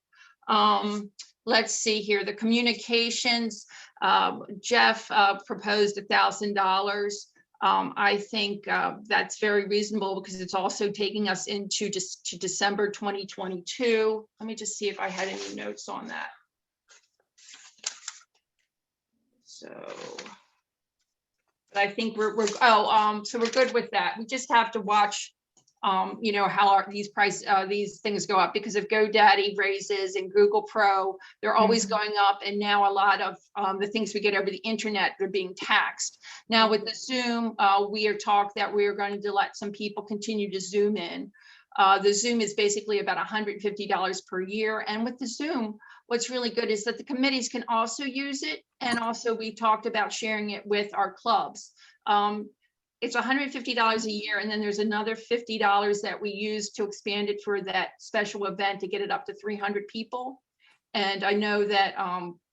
Let's see here, the communications, Jeff proposed $1,000. I think that's very reasonable, because it's also taking us into to December 2022. Let me just see if I had any notes on that. So, but I think so we're good with that. We just have to watch, you know, how these things go up, because if GoDaddy raises and Google Pro, they're always going up. And now a lot of the things we get over the internet, they're being taxed. Now with the Zoom, we are talked that we are going to let some people continue to Zoom in. The Zoom is basically about $150 per year. And with the Zoom, what's really good is that the committees can also use it. And also we talked about sharing it with our clubs. It's $150 a year, and then there's another $50 that we use to expand it for that special event to get it up to 300 people. And I know that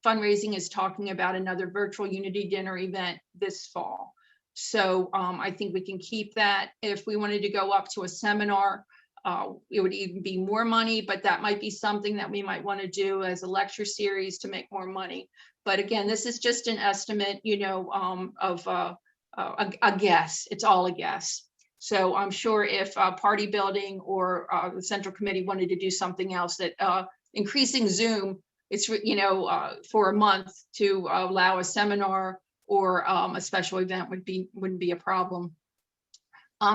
fundraising is talking about another virtual Unity dinner event this fall. So I think we can keep that. If we wanted to go up to a seminar, it would even be more money, but that might be something that we might want to do as a lecture series to make more money. But again, this is just an estimate, you know, of a guess. It's all a guess. So I'm sure if party building or the central committee wanted to do something else, that increasing Zoom, it's, you know, for a month to allow a seminar or a special event wouldn't be a problem.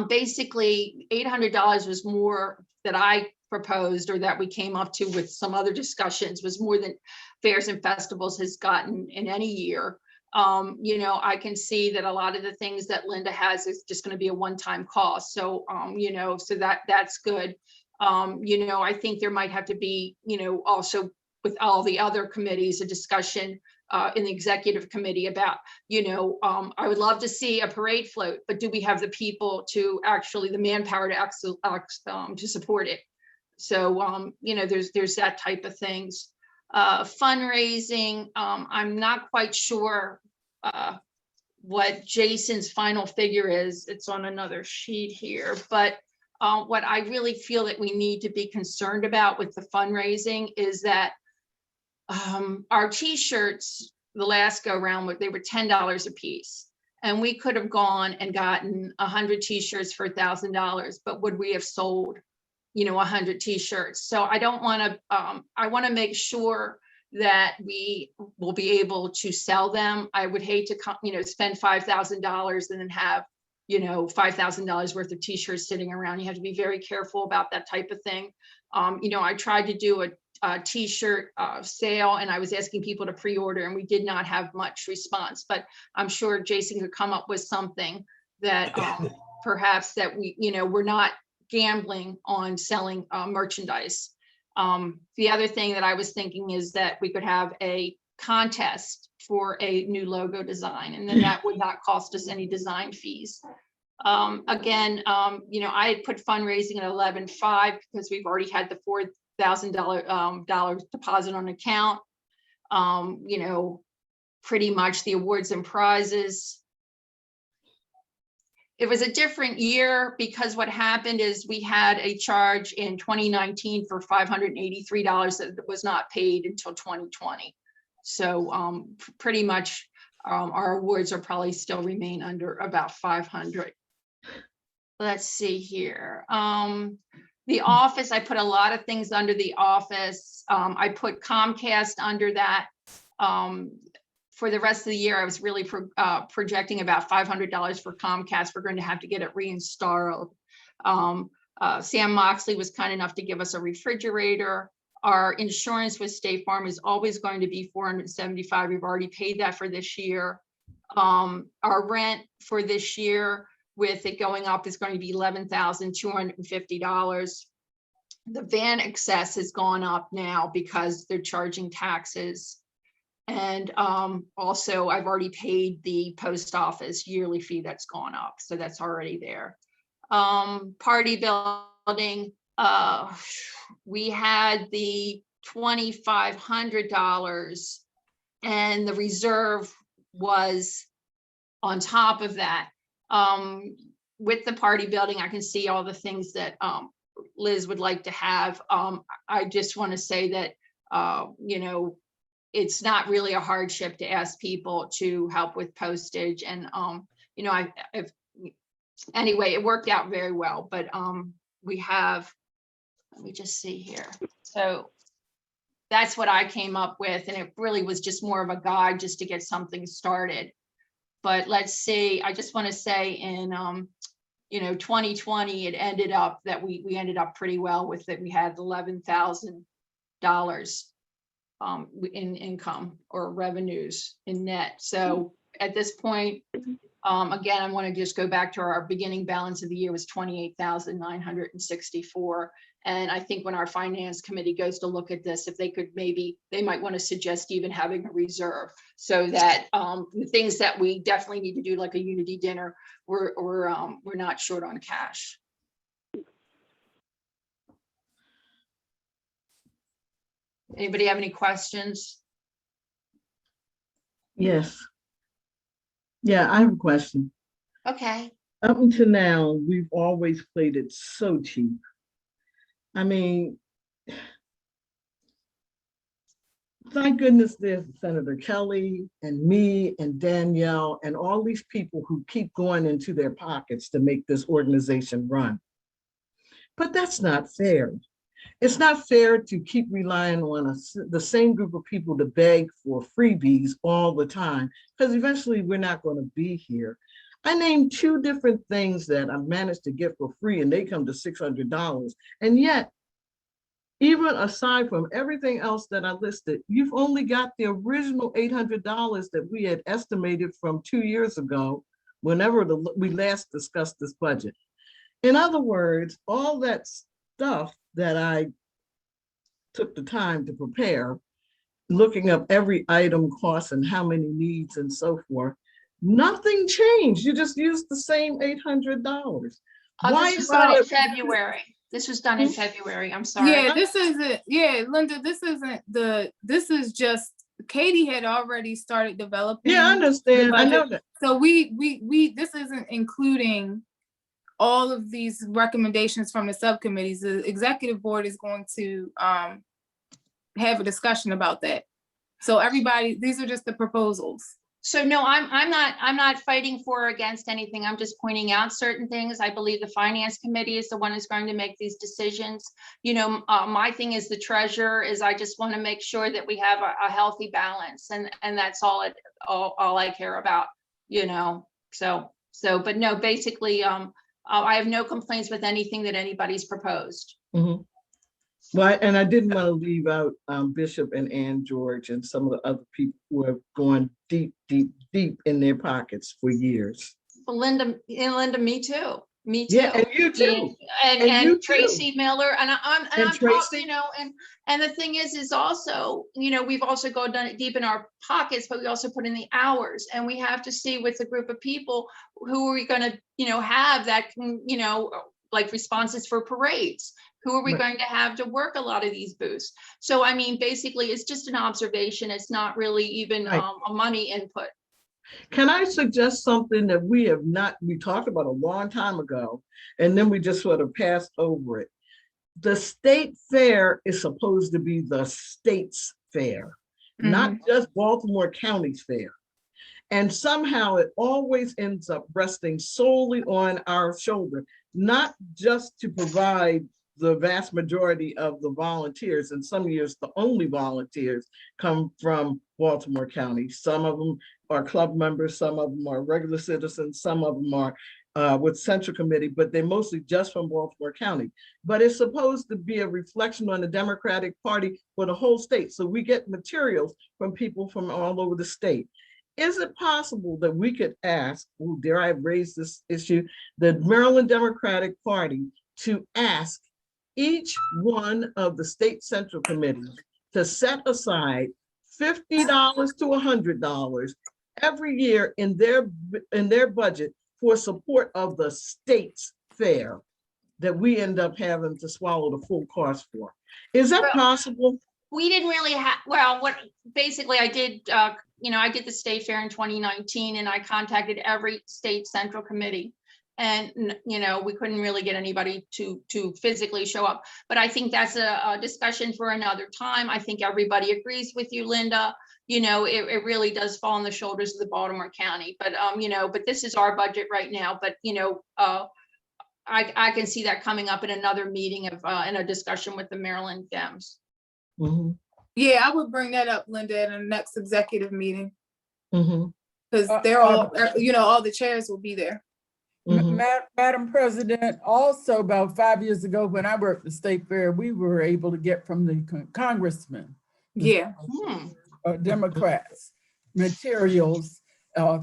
Basically, $800 was more that I proposed, or that we came up to with some other discussions, was more than Fairs and Festivals has gotten in any year. You know, I can see that a lot of the things that Linda has is just going to be a one-time cost. So, you know, so that's good. You know, I think there might have to be, you know, also with all the other committees, a discussion in the executive committee about, you know, I would love to see a parade float, but do we have the people to actually, the manpower to support it? So, you know, there's that type of things. Fundraising, I'm not quite sure what Jason's final figure is. It's on another sheet here, but what I really feel that we need to be concerned about with the fundraising is that our t-shirts, the last go round, they were $10 a piece. And we could have gone and gotten 100 t-shirts for $1,000, but would we have sold, you know, 100 t-shirts? So I don't want to, I want to make sure that we will be able to sell them. I would hate to, you know, spend $5,000 and then have, you know, $5,000 worth of t-shirts sitting around. You have to be very careful about that type of thing. You know, I tried to do a t-shirt sale and I was asking people to pre-order and we did not have much response, but I'm sure Jason could come up with something that perhaps that we, you know, we're not gambling on selling merchandise. The other thing that I was thinking is that we could have a contest for a new logo design, and then that would not cost us any design fees. Again, you know, I had put fundraising at 11.5 because we've already had the $4,000 deposit on account. You know, pretty much the awards and prizes. It was a different year because what happened is we had a charge in 2019 for $583 that was not paid until 2020. So pretty much our awards are probably still remain under about 500. Let's see here. The office, I put a lot of things under the office. I put Comcast under that. For the rest of the year, I was really projecting about $500 for Comcast. We're going to have to get it reinstalled. Sam Moxley was kind enough to give us a refrigerator. Our insurance with State Farm is always going to be $475. We've already paid that for this year. Our rent for this year, with it going up, is going to be $11,250. The van excess has gone up now because they're charging taxes. And also I've already paid the post office yearly fee that's gone up. So that's already there. Party building, we had the $2,500 and the reserve was on top of that. With the party building, I can see all the things that Liz would like to have. I just want to say that, you know, it's not really a hardship to ask people to help with postage. And, you know, anyway, it worked out very well, but we have, let me just see here. So that's what I came up with. And it really was just more of a guide just to get something started. But let's see, I just want to say in, you know, 2020, it ended up that we ended up pretty well with it. We had $11,000 in income or revenues in net. So at this point, again, I want to just go back to our beginning balance of the year was 28,964. And I think when our finance committee goes to look at this, if they could, maybe they might want to suggest even having a reserve so that the things that we definitely need to do, like a unity dinner, we're not short on cash. Anybody have any questions? Yes. Yeah, I have a question. Okay. Up until now, we've always played it so cheap. I mean, thank goodness there's Senator Kelly and me and Danielle and all these people who keep going into their pockets to make this organization run. But that's not fair. It's not fair to keep relying on the same group of people to beg for freebies all the time, because eventually we're not going to be here. I named 2 different things that I managed to get for free and they come to $600. And yet even aside from everything else that I listed, you've only got the original $800 that we had estimated from 2 years ago, whenever we last discussed this budget. In other words, all that stuff that I took the time to prepare, looking up every item cost and how many needs and so forth, nothing changed. You just used the same $800. Why This was is done in that? February. This was done in February. I'm sorry. Yeah, this isn't, yeah, Linda, this is just, Katie had already started developing. Yeah, I understand. I know that. So this isn't including all of these recommendations from the subcommittees. The executive board is going to have a discussion about that. So everybody, these are just the proposals. So no, I'm not fighting for or against anything. I'm just pointing out certain things. I believe the finance committee is the one who's going to make these decisions. You know, my thing is the treasurer is I just want to make sure that we have a healthy balance, and that's all I care about, you know. So but no, basically, I have no complaints with anything that anybody's proposed. Mm-hmm. Well, and I didn't want to leave out Bishop and Ann George and some of the other people who have gone deep, deep, deep in their pockets for years. Well, Linda, me too. Me too. Yeah, and you too. And you Tracy too. Miller, and I'm Tracy. talking, you know, and the thing is also, you know, we've also gone down deep in our pockets, but we also put in the hours, and we have to see with a group of people who are we going to, you know, have that can, you know, like responses for parades. Who are we going to have to work a lot of these booths? So, I mean, basically, it's just an observation. It's not really even a money input. Can I suggest something that we talked about a long time ago, and then we just sort of passed over it? The state fair is supposed to be the state's fair, not just Baltimore County's fair. And somehow it always ends up resting solely on our shoulder, not just to provide the vast majority of the volunteers, and some years the only volunteers come from Baltimore County. Some of them are club members, some of them are regular citizens, some of them are with Central Committee, but they're mostly just from Baltimore County. But it's supposed to be a reflection on the Democratic Party for the whole state. So we get materials from people from all over the state. Is it possible that we could ask, dare I raise this issue, the Maryland Democratic Party to ask each one of the state central committees to set aside $50 to $100 every year in their budget for support of the state's fair that we end up having to swallow the full cost for? Is that possible? We didn't really have, well, what basically I did, you know, I did the state fair in 2019, and I contacted every state central committee. And, you know, we couldn't really get anybody to physically show up. But I think that's a discussion for another time. I think everybody agrees with you, Linda. You know, it really does fall on the shoulders of the Baltimore County. But, you know, but this is our budget right now. But, you know, I can see that coming up in another meeting of in a discussion with the Maryland Dems. Mm-hmm. Yeah, I would bring that up, Linda, in the next executive meeting. Mm-hmm. Because they're all, you know, all the chairs will be there. Mm-hmm. Madam President, also about 5 years ago when I worked the state fair, we were able to get from the congressmen, Democrats, materials,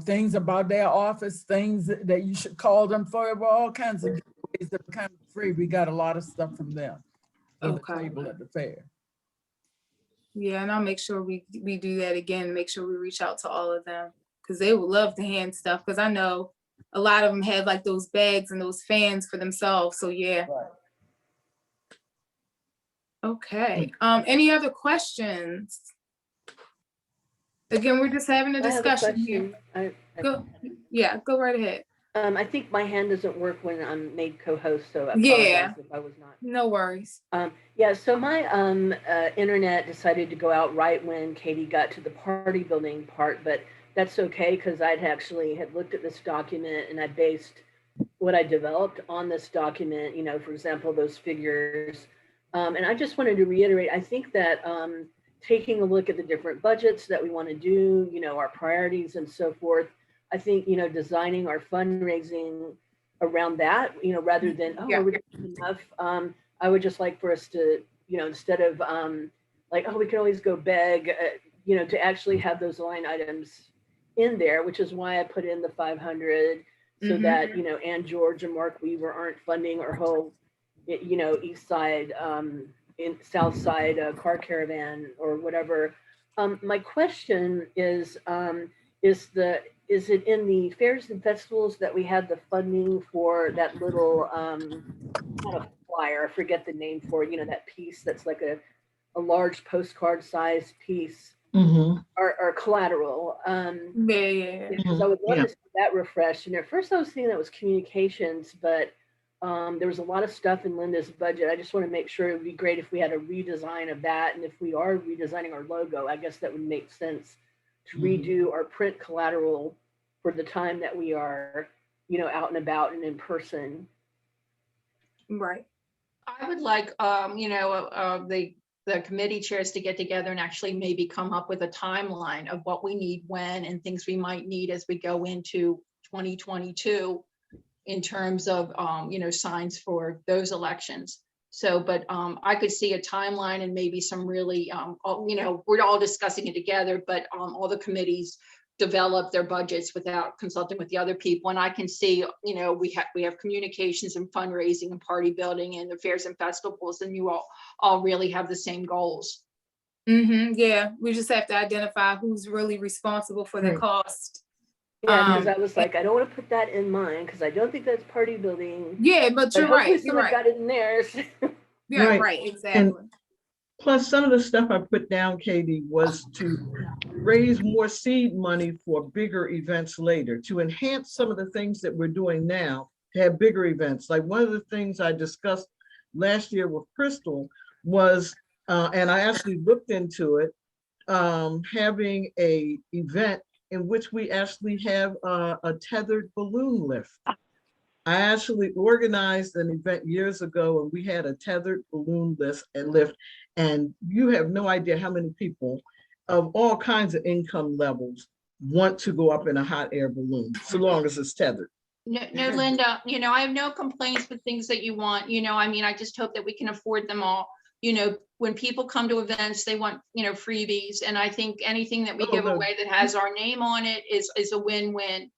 things about their office, things that you should call them for, all kinds of ways that were kind of free. We got a lot of stuff from them on the table at the fair. Yeah, and I'll make sure we do that again, make sure we reach out to all of them, because they would love to hand stuff, because I know a lot of them have like those bags and those fans for themselves. So yeah. Right. Okay. Any other questions? Again, we're just having a discussion here. Go right ahead. I think my hand doesn't work when I'm made co-host, so I apologize if I was not. No worries. Yeah, so my internet decided to go out right when Katie got to the party building part, but that's okay, because I'd actually had looked at this document and I based what I developed on this document, you know, for example, those figures. And I just wanted to reiterate, I think that taking a look at the different budgets that we want to do, you know, our priorities and so forth, I think, you know, designing our fundraising around that, you know, rather than, are we doing enough? I would just like for us to instead of like, oh, we can always go beg, to actually have those line items in there, which is why I put in the 500 so that, Ann George and Mark Weaver aren't funding our whole, east side, in south side car caravan or whatever. My question is it in the fairs and festivals that we had the funding for that little, not a flyer, I forget the name for it, that piece that's like a large postcard size piece, or collateral. Because I would love to see that refreshed. And at first I was thinking that was communications, but there was a lot of stuff in Linda's budget. I just want to make sure it would be great if we had a redesign of that. And if we are redesigning our logo, I guess that would make sense to redo our print collateral for the time that we are, out and about and in person. Right. I would like, the committee chairs to get together and actually maybe come up with a timeline of what we need when and things we might need as we go into 2022 in terms of, signs for those elections. So, but I could see a timeline and maybe some really, we're all discussing it together, but all the committees develop their budgets without consulting with the other people. And I can see, we have communications and fundraising and party building and the fairs and festivals, and you all really have the same goals. Yeah, we just have to identify who's really responsible for the cost. Yeah, because I was like, I don't want to put that in mine because I don't think that's party building. Yeah, but you're right. Someone got it in theirs. Yeah, right, exactly. And plus, some of the stuff I put down, Katie, was to raise more seed money for bigger events later, to enhance some of the things that we're doing now, to have bigger events. Like one of the things I discussed last year with Crystal was, and I actually looked into it, having a event in which we actually have a tethered balloon lift. I actually organized an event years ago and we had a tethered balloon lift, and you have no idea how many people of all kinds of income levels want to go up in a hot air balloon, so long as it's tethered. No, Linda, I have no complaints with things that you want, I just hope that we can afford them all. When people come to events, they want, freebies. And I think anything that we give away that has our name on it is a win-win.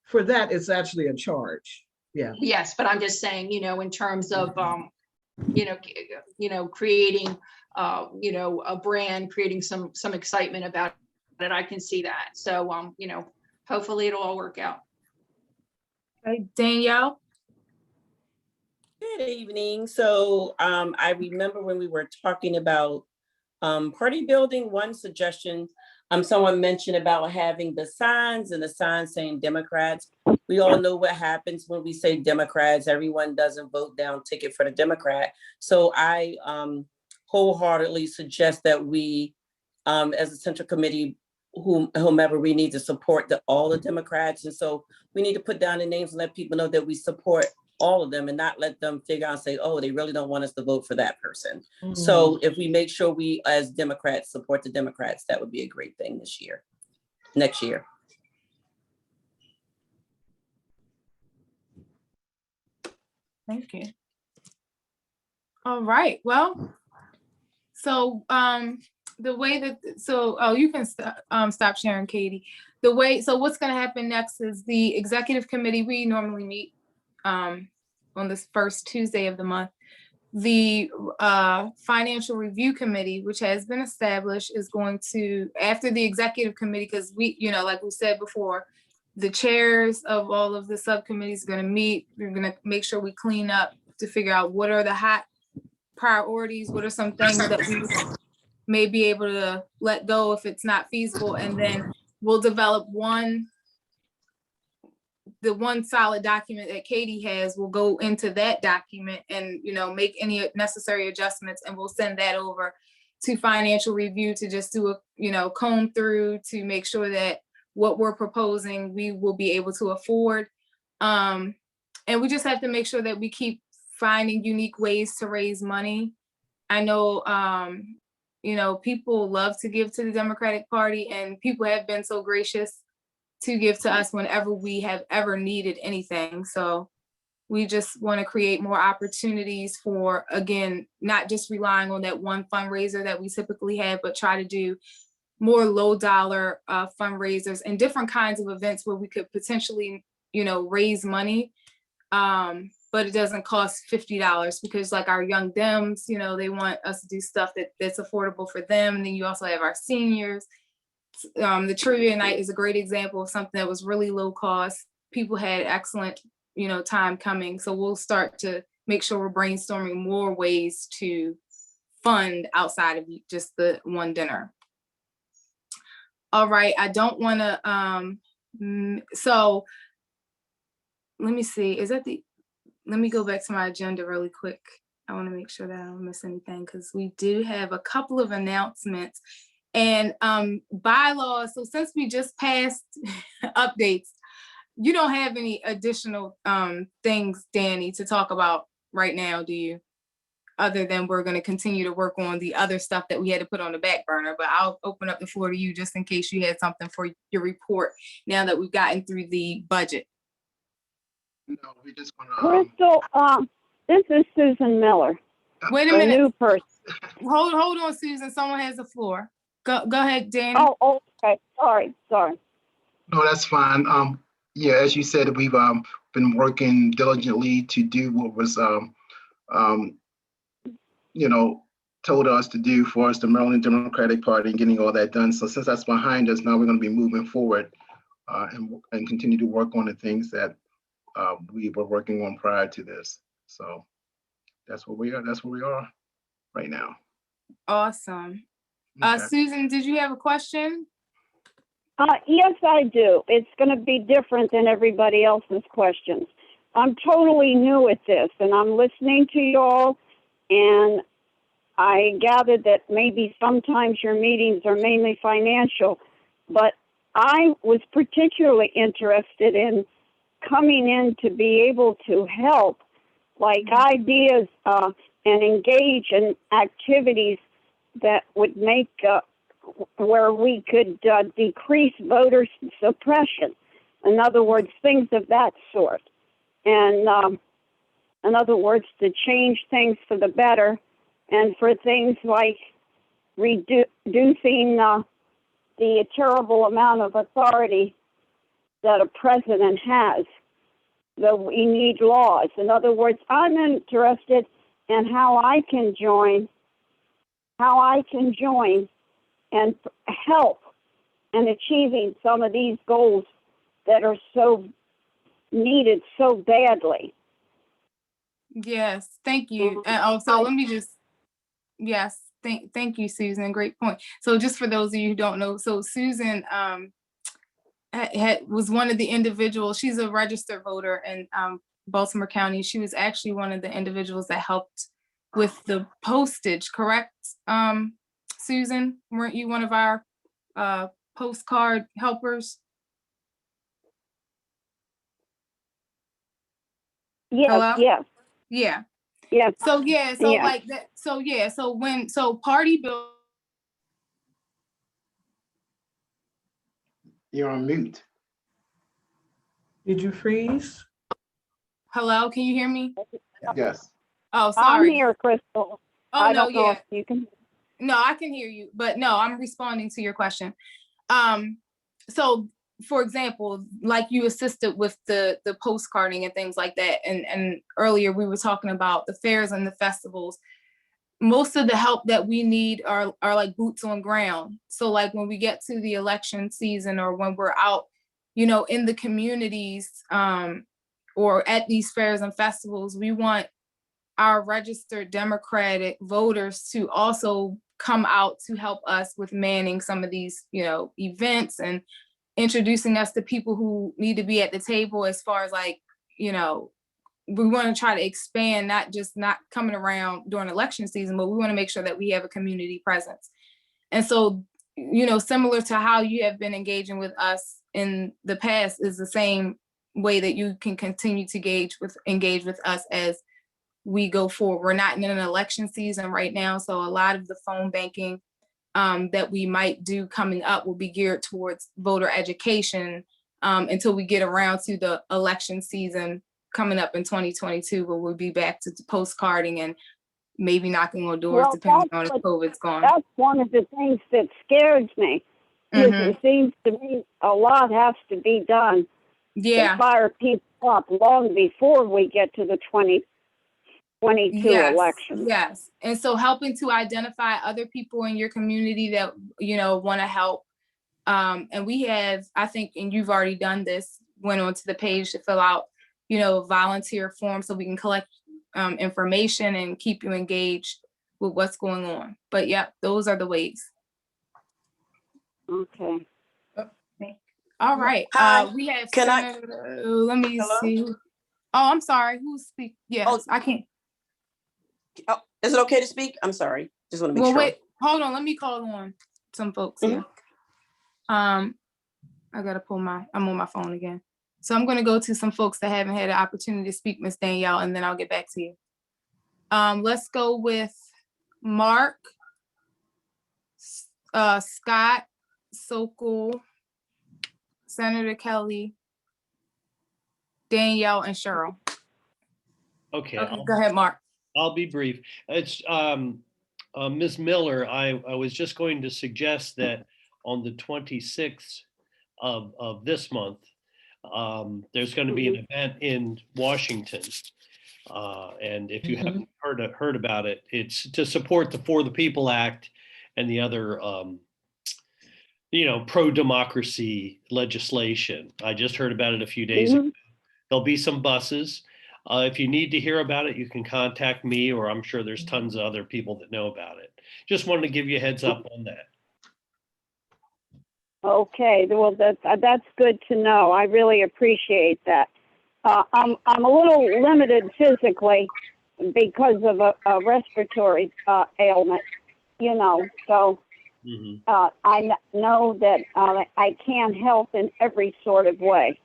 For that, it's actually a charge. Yeah. Yes, but I'm just saying, in terms of, creating, a brand, creating some excitement about it, I can see that. So, hopefully it'll all work out. Okay, Danielle. Good evening. So I remember when we were talking about party building, one suggestion, someone mentioned about having the signs and the signs saying Democrats. We all know what happens when we say Democrats. Everyone doesn't vote down ticket for the Democrat. So I wholeheartedly suggest that we, as a central committee, whomever, we need to support all the Democrats. And so we need to put down the names and let people know that we support all of them and not let them figure out and say, oh, they really don't want us to vote for that person. So if we make sure we as Democrats support the Democrats, that would be a great thing next year. Thank you. All right, well, so the way that, you can stop sharing, Katie. So what's gonna happen next is the executive committee, we normally meet on this first Tuesday of the month. The financial review committee, which has been established, is going to, after the executive committee, because we, like we said before, the chairs of all of the subcommittees are going to meet. We're going to make sure we clean up to figure out what are the hot priorities, what are some things that we may be able to let go if it's not feasible, and then we'll develop the one solid document that Katie has. Will go into that document and, make any necessary adjustments, and we'll send that over to financial review to just do a, comb through to make sure that what we're proposing, we will be able to afford. And we just have to make sure that we keep finding unique ways to raise money. I know, people love to give to the Democratic Party, and people have been so gracious to give to us whenever we have ever needed anything. So We just want to create more opportunities for, again, not just relying on that one fundraiser that we typically have, but try to do more low dollar fundraisers and different kinds of events where we could potentially, raise money. But it doesn't cost $50 because like our young Dems, they want us to do stuff that's affordable for them. And then you also have our seniors. The trivia night is a great example of something that was really low cost. People had excellent, time coming. So we'll start to make sure we're brainstorming more ways to fund outside of just the one dinner. All right, I don't want to, so let me see, let me go back to my agenda really quick. I want to make sure that I don't miss anything because we do have a couple of announcements and bylaws. So since we just passed updates, you don't have any additional things, Danny, to talk about right now, do you? Other than we're going to continue to work on the other stuff that we had to put on the back burner, but I'll open up the floor to you just in case you had something for your report now that we've gotten through the budget. No, we just want to. Crystal, this is Susan Miller. Wait a minute. A new person. Hold on, Susan. Someone has the floor. Go ahead, Danny. Oh, okay. Sorry. No, that's fine. Yeah, as you said, we've been working diligently to do what was told us to do for us, the Maryland Democratic Party, and getting all that done. So since that's behind us, now we're going to be moving forward and continue to work on the things that we were working on prior to this. So that's where we are. That's where we are right now. Awesome. Okay. Susan, did you have a question? Yes, I do. It's going to be different than everybody else's questions. I'm totally new at this, and I'm listening to you all, and I gathered that maybe sometimes your meetings are mainly financial, but I was particularly interested in coming in to be able to help, like ideas and engage in activities that would make where we could decrease voter suppression. In other words, things of that sort. And in other words, to change things for the better and for things like reducing the terrible amount of authority that a president has. That we need laws. In other words, I'm interested in how I can join and help in achieving some of these goals that are so needed so badly. Yes, thank you. And also, let me just, yes, thank you, Susan. Great point. So just for those of you who don't know, so Susan was one of the individuals. She's a registered voter in Baltimore County. She was actually one of the individuals that helped with the postage, correct? Susan, weren't you one of our postcard helpers? Yes, hello? yes. Yeah. Yes. So yeah, so yes. like that, so yeah, so party bill. You're on mute. Did you freeze? Hello, can you hear me? Yes. Oh, sorry. I'm here, Crystal. Oh, I no, don't know yeah. if you can. No, I can hear you, but no, I'm responding to your question. So for example, like you assisted with the postcarding and things like that. And earlier we were talking about the fairs and the festivals. Most of the help that we need are like boots on ground. So like when we get to the election season or when we're out, in the communities or at these fairs and festivals, we want our registered Democratic voters to also come out to help us with manning some of these, events and introducing us to people who need to be at the table as far as like, we want to try to expand, not coming around during election season, but we want to make sure that we have a community presence. And so, similar to how you have been engaging with us in the past is the same way that you can continue to engage with us as we go forward. We're not in an election season right now, so a lot of the phone banking that we might do coming up will be geared towards voter education until we get around to the election season coming up in 2022, where we'll be back to postcarding and maybe knocking on doors, Well, depending on if COVID's gone. That's one of the things that scares me. Is it seems to me a lot has to be done Yeah. to fire people up long before we get to the 2022 election. Yes. And so helping to identify other people in your community that, want to help. And we have, I think, and you've already done this, went onto the page to fill out, volunteer forms so we can collect information and keep you engaged with what's going on. But yeah, those are the ways. Okay. All right. Hi. We have Can Senator, let me Hello? see. Oh, I'm sorry. Who's speaking? Yes, I can't. Oh, is it okay to speak? I'm sorry. Just want to make Well, sure. wait, hold on. Let me call on some folks here. I gotta I'm on my phone again. So I'm gonna go to some folks that haven't had an opportunity to speak, Miss Danielle, and then I'll get back to you. Let's go with Mark, Scott, Sokol, Senator Kelly, Danielle, and Cheryl. Okay. Go ahead, Mark. I'll be brief. It's Ms. Miller. I was just going to suggest that on the 26th of this month, there's going to be an event in Washington. And if you haven't heard about it, it's to support the For the People Act and the other, pro-democracy legislation. I just heard about it a few days ago. There'll be some buses. If you need to hear about it, you can contact me, or I'm sure there's tons of other people that know about it. Just wanted to give you a heads up on that. Okay, well, that's good to know. I really appreciate that. I'm a little limited physically because of a respiratory ailment, so I know that I can't help in every sort of way,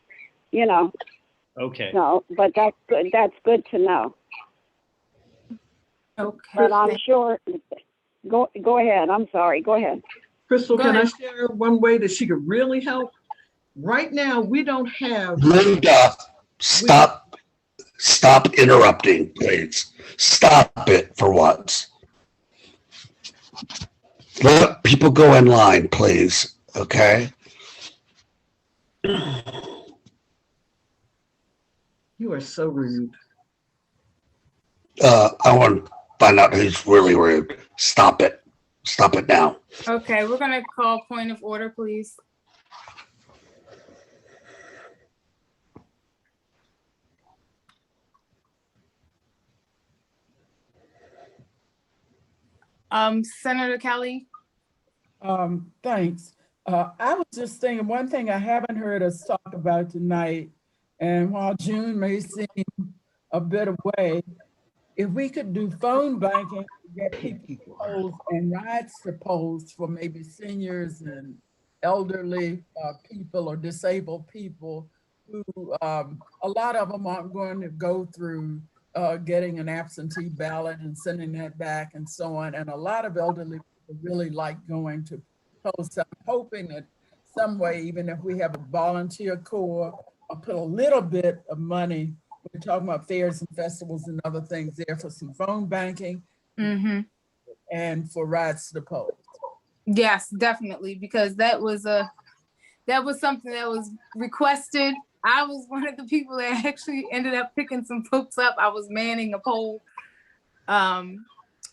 Okay. No, but that's good. That's good to know. Okay. But I'm sure. Go ahead. I'm sorry. Go ahead. Crystal, can I share one way that she could really help? Right now, we don't have. Linda, stop interrupting, please. Stop it for once. Let people go in line, please. Okay. You are so rude. I want to find out who's really rude. Stop it. Stop it now. Okay, we're gonna call point of order, please. Senator Kelly. Thanks. I was just thinking, one thing I haven't heard us talk about tonight, and while June may seem a bit away, if we could do phone banking to get people polls and rides to polls for maybe seniors and elderly people or disabled people who, a lot of them aren't going to go through getting an absentee ballot and sending that back and so on. And a lot of elderly people really like going to polls. So I'm hoping that some way, even if we have a volunteer corps, or put a little bit of money, we're talking about fairs and festivals and other things there for some phone banking and for rides to the polls. Yes, definitely, because that was something that was requested. I was one of the people that actually ended up picking some folks up. I was manning a poll. And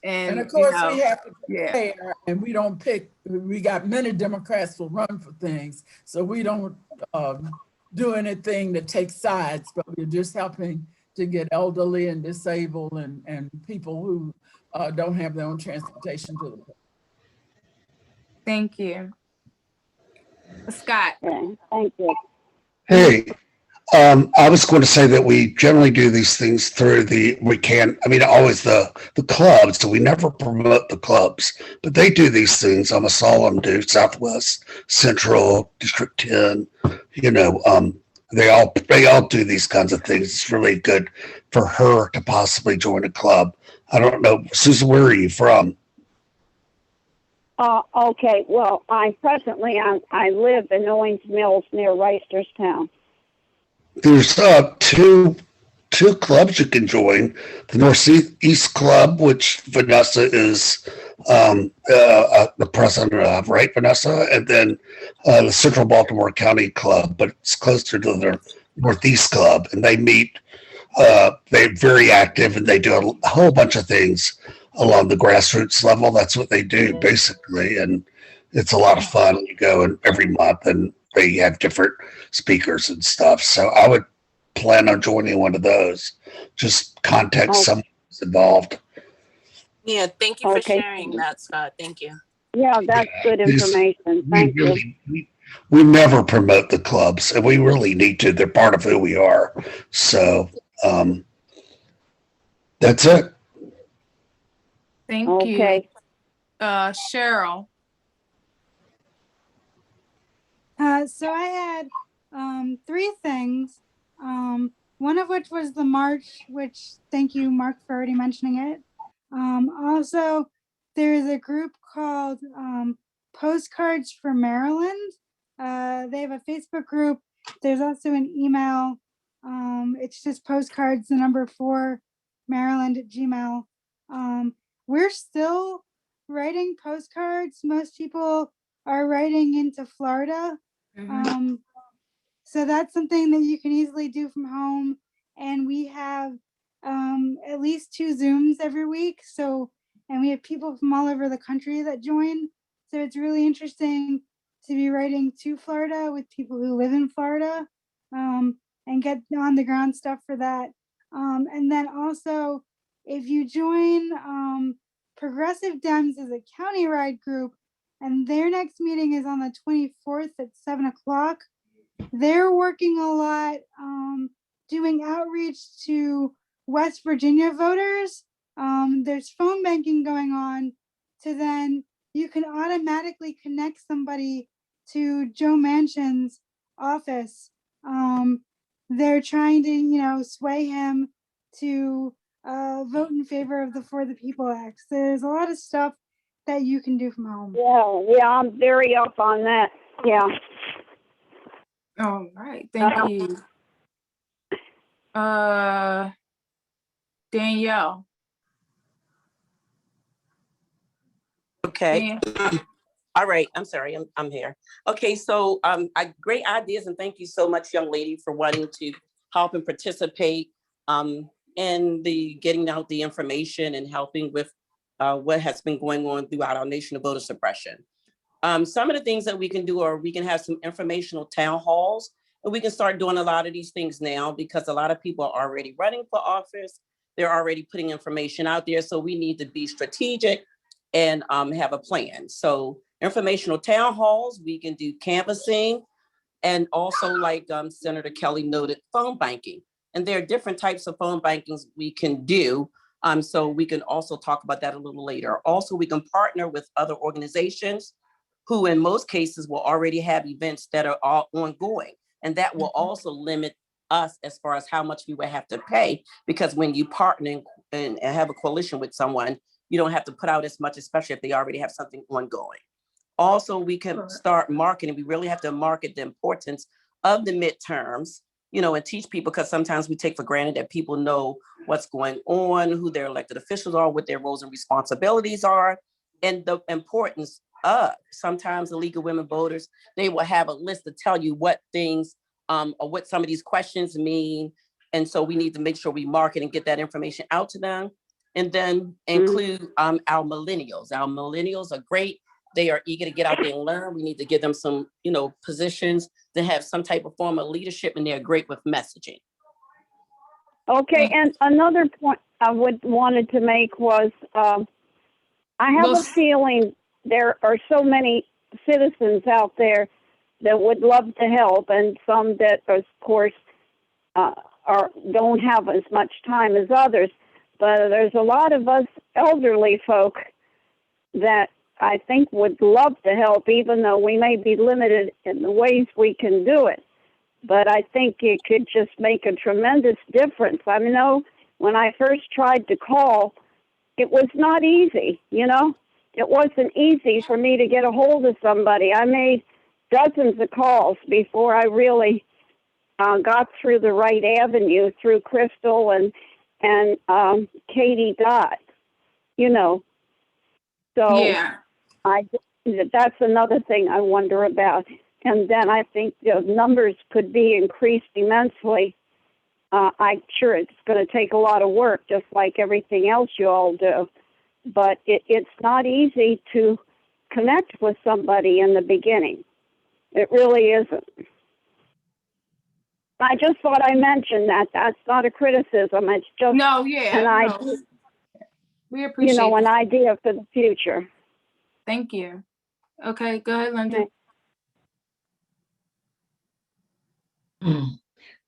of course, we have to prepare, and we don't pick. We got many Democrats will run for things, so we don't do anything that takes sides, but we're just helping to get elderly and disabled and people who don't have their own transportation to the polls. Thank you. Scott. Thank you. Hey, I was going to say that we generally do these things through always the clubs, so we never promote the clubs, but they do these things. Almost all of them do. Southwest, Central, District 10, they all do these kinds of things. It's really good for her to possibly join a club. I don't know, Susan, where are you from? Okay, well, I live in Owings Mills near Reisterstown. There's two two clubs you can join. The Northeast Club, which Vanessa is the president of, right, Vanessa? And then the Central Baltimore County Club, but it's closer to the Northeast Club. And they meet, they're very active, and they do a whole bunch of things along the grassroots level. That's what they do, basically. And it's a lot of fun. You go in every month, and they have different speakers and stuff. So I would plan on joining one of those. Just contact someone who's involved. Yeah, thank you for sharing that, Scott. Thank you. Yeah, that's good information. Thank you. We never promote the clubs, and we really need to. They're part of who we are. So that's it. Thank you. Cheryl. So I had three things. One of which was the march, which thank you, Mark, for already mentioning it. Also, there's a group called Postcards for Maryland. They have a Facebook group. There's also an email. It's just postcards, the number 4 Maryland at Gmail. We're still writing postcards. Most people are writing into Florida. So that's something that you can easily do from home. And we have at least 2 Zooms every week. So, and we have people from all over the country that join. So it's really interesting to be writing to Florida with people who live in Florida and get on the ground stuff for that. And then also, if you join Progressive Dems as a county-wide group, and their next meeting is on the 24th at 7 o'clock. They're working a lot doing outreach to West Virginia voters. There's phone banking going on, so then you can automatically connect somebody to Joe Manchin's office. They're trying to, sway him to vote in favor of the For the People Act. So there's a lot of stuff that you can do from home. Yeah, I'm very up on that. Yeah. All right, thank you. Danielle. Okay. All right. I'm sorry. I'm here. Okay. So great ideas, and thank you so much, young lady, for wanting to help and participate in the getting out the information and helping with what has been going on throughout our nation of voter suppression. Some of the things that we can do are we can have some informational town halls, and we can start doing a lot of these things now because a lot of people are already running for office. They're already putting information out there. So we need to be strategic and have a plan. So informational town halls, we can do canvassing, and also like Senator Kelly noted, phone banking. And there are different types of phone bankings we can do. So we can also talk about that a little later. Also, we can partner with other organizations who in most cases will already have events that are all ongoing. And that will also limit us as far as how much we would have to pay, because when you partner and have a coalition with someone, you don't have to put out as much, especially if they already have something ongoing. Also, we can start marketing. We really have to market the importance of the midterms, and teach people, because sometimes we take for granted that people know what's going on, who their elected officials are, what their roles and responsibilities are, and the importance of sometimes the League of Women Voters, they will have a list to tell you what things or what some of these questions mean. And so we need to make sure we market and get that information out to them. And then include our millennials. Our millennials are great. They are eager to get out there and learn. We need to give them some, positions to have some type of form of leadership, and they're great with messaging. Okay, and another point I wanted to make was I have a feeling there are so many citizens out there that would love to help, and some that, of course, don't have as much time as others. But there's a lot of us elderly folk that I think would love to help, even though we may be limited in the ways we can do it. But I think it could just make a tremendous difference. I know when I first tried to call, it was not easy, It wasn't easy for me to get a hold of somebody. I made dozens of calls before I really got through the right avenue through Crystal and Katie Dot, you know. So Yeah. that's another thing I wonder about. And then I think the numbers could be increased immensely. I'm sure it's going to take a lot of work, just like everything else you all do. But it's not easy to connect with somebody in the beginning. It really isn't. I just thought I mentioned that. That's not a criticism. It's just No, yeah, an no. idea, We appreciate an it. idea for the future. Thank you. Okay, go ahead, Linda.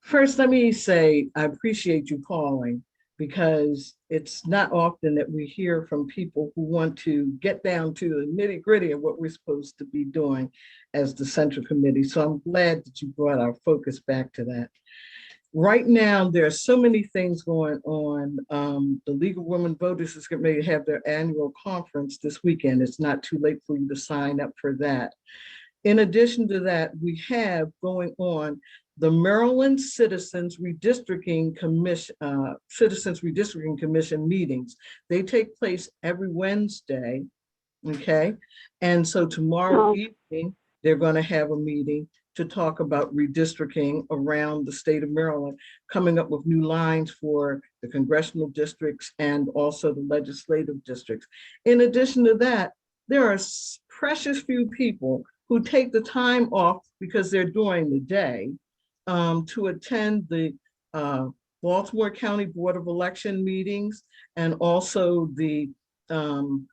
First, let me say I appreciate you calling, because it's not often that we hear from people who want to get down to the nitty gritty of what we're supposed to be doing as the Central Committee. So I'm glad that you brought our focus back to that. Right now, there are so many things going on. The League of Women Voters is getting ready to have their annual conference this weekend. It's not too late for you to sign up for that. In addition to that, we have going on the Maryland Citizens Redistricting Commission meetings. They take place every Wednesday, okay? And so tomorrow evening, they're going to have a meeting to talk about redistricting around the state of Maryland, coming up with new lines for the congressional districts and also the legislative districts. In addition to that, there are precious few people who take the time off because they're during the day to attend the Baltimore County Board of Election meetings and also the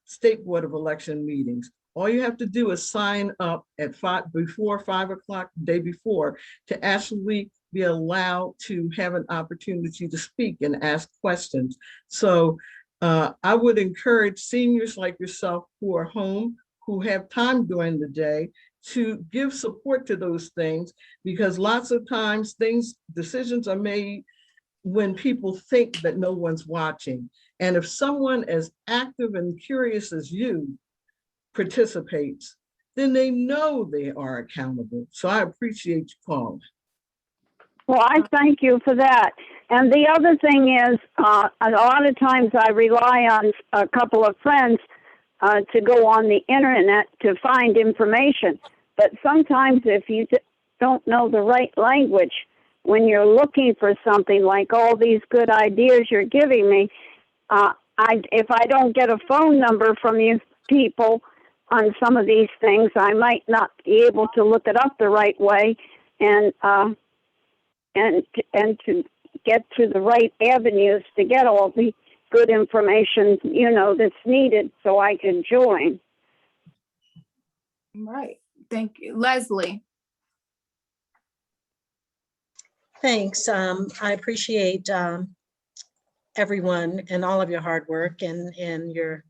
State Board of Election meetings. All you have to do is sign up at before 5 o'clock the day before to actually be allowed to have an opportunity to speak and ask questions. So I would encourage seniors like yourself who are home, who have time during the day, to give support to those things, because lots of times decisions are made when people think that no one's watching. And if someone as active and curious as you participates, then they know they are accountable. So I appreciate you calling. Well, I thank you for that. And the other thing is, a lot of times I rely on a couple of friends to go on the internet to find information. But sometimes if you don't know the right language, when you're looking for something like all these good ideas you're giving me, if I don't get a phone number from you people on some of these things, I might not be able to look it up the right way and to get to the right avenues to get all the good information, that's needed so I can join. Right. Thank you. Leslie. Thanks. I appreciate everyone and all of your hard work and your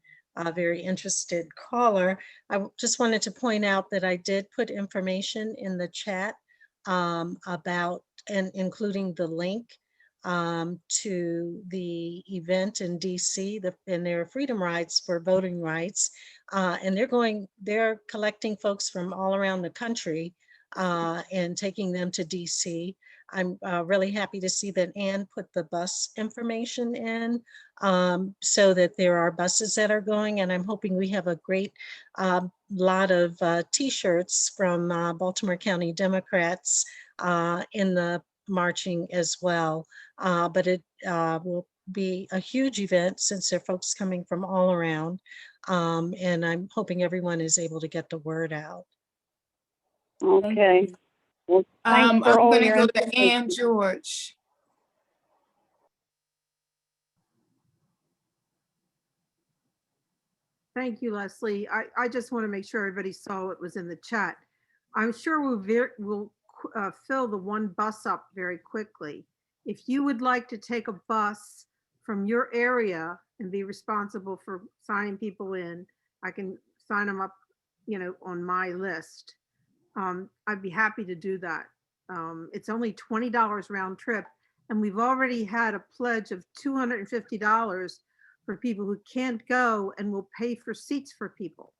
very interested caller. I just wanted to point out that I did put information in the chat about and including the link to the event in DC, and their freedom rides for voting rights. And they're collecting folks from all around the country and taking them to DC. I'm really happy to see that Ann put the bus information in so that there are buses that are going, and I'm hoping we have a great lot of t-shirts from Baltimore County Democrats in the marching as well. But it will be a huge event since there are folks coming from all around. And I'm hoping everyone is able to get the word out. Okay. Well, thanks I'm for all going to your go to information. Ann George. Thank you, Leslie. I just want to make sure everybody saw what was in the chat. I'm sure we'll fill the one bus up very quickly. If you would like to take a bus from your area and be responsible for signing people in, I can sign them up, on my list. I'd be happy to do that. It's only $20 round trip, and we've already had a pledge of $250 for people who can't go, and will pay for seats for people.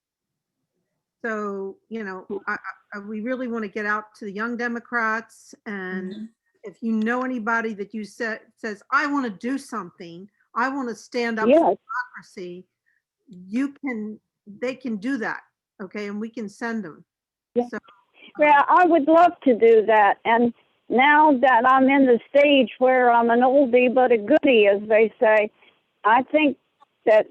So, we really want to get out to the young Democrats and if you know anybody that you says, I want to do something, I want to stand up Yes. for democracy, they can do that, okay? And we can send them. Yeah. So, Yeah, I would love to do that. And now that I'm in the stage where I'm an oldie but a goodie, as they say, I think that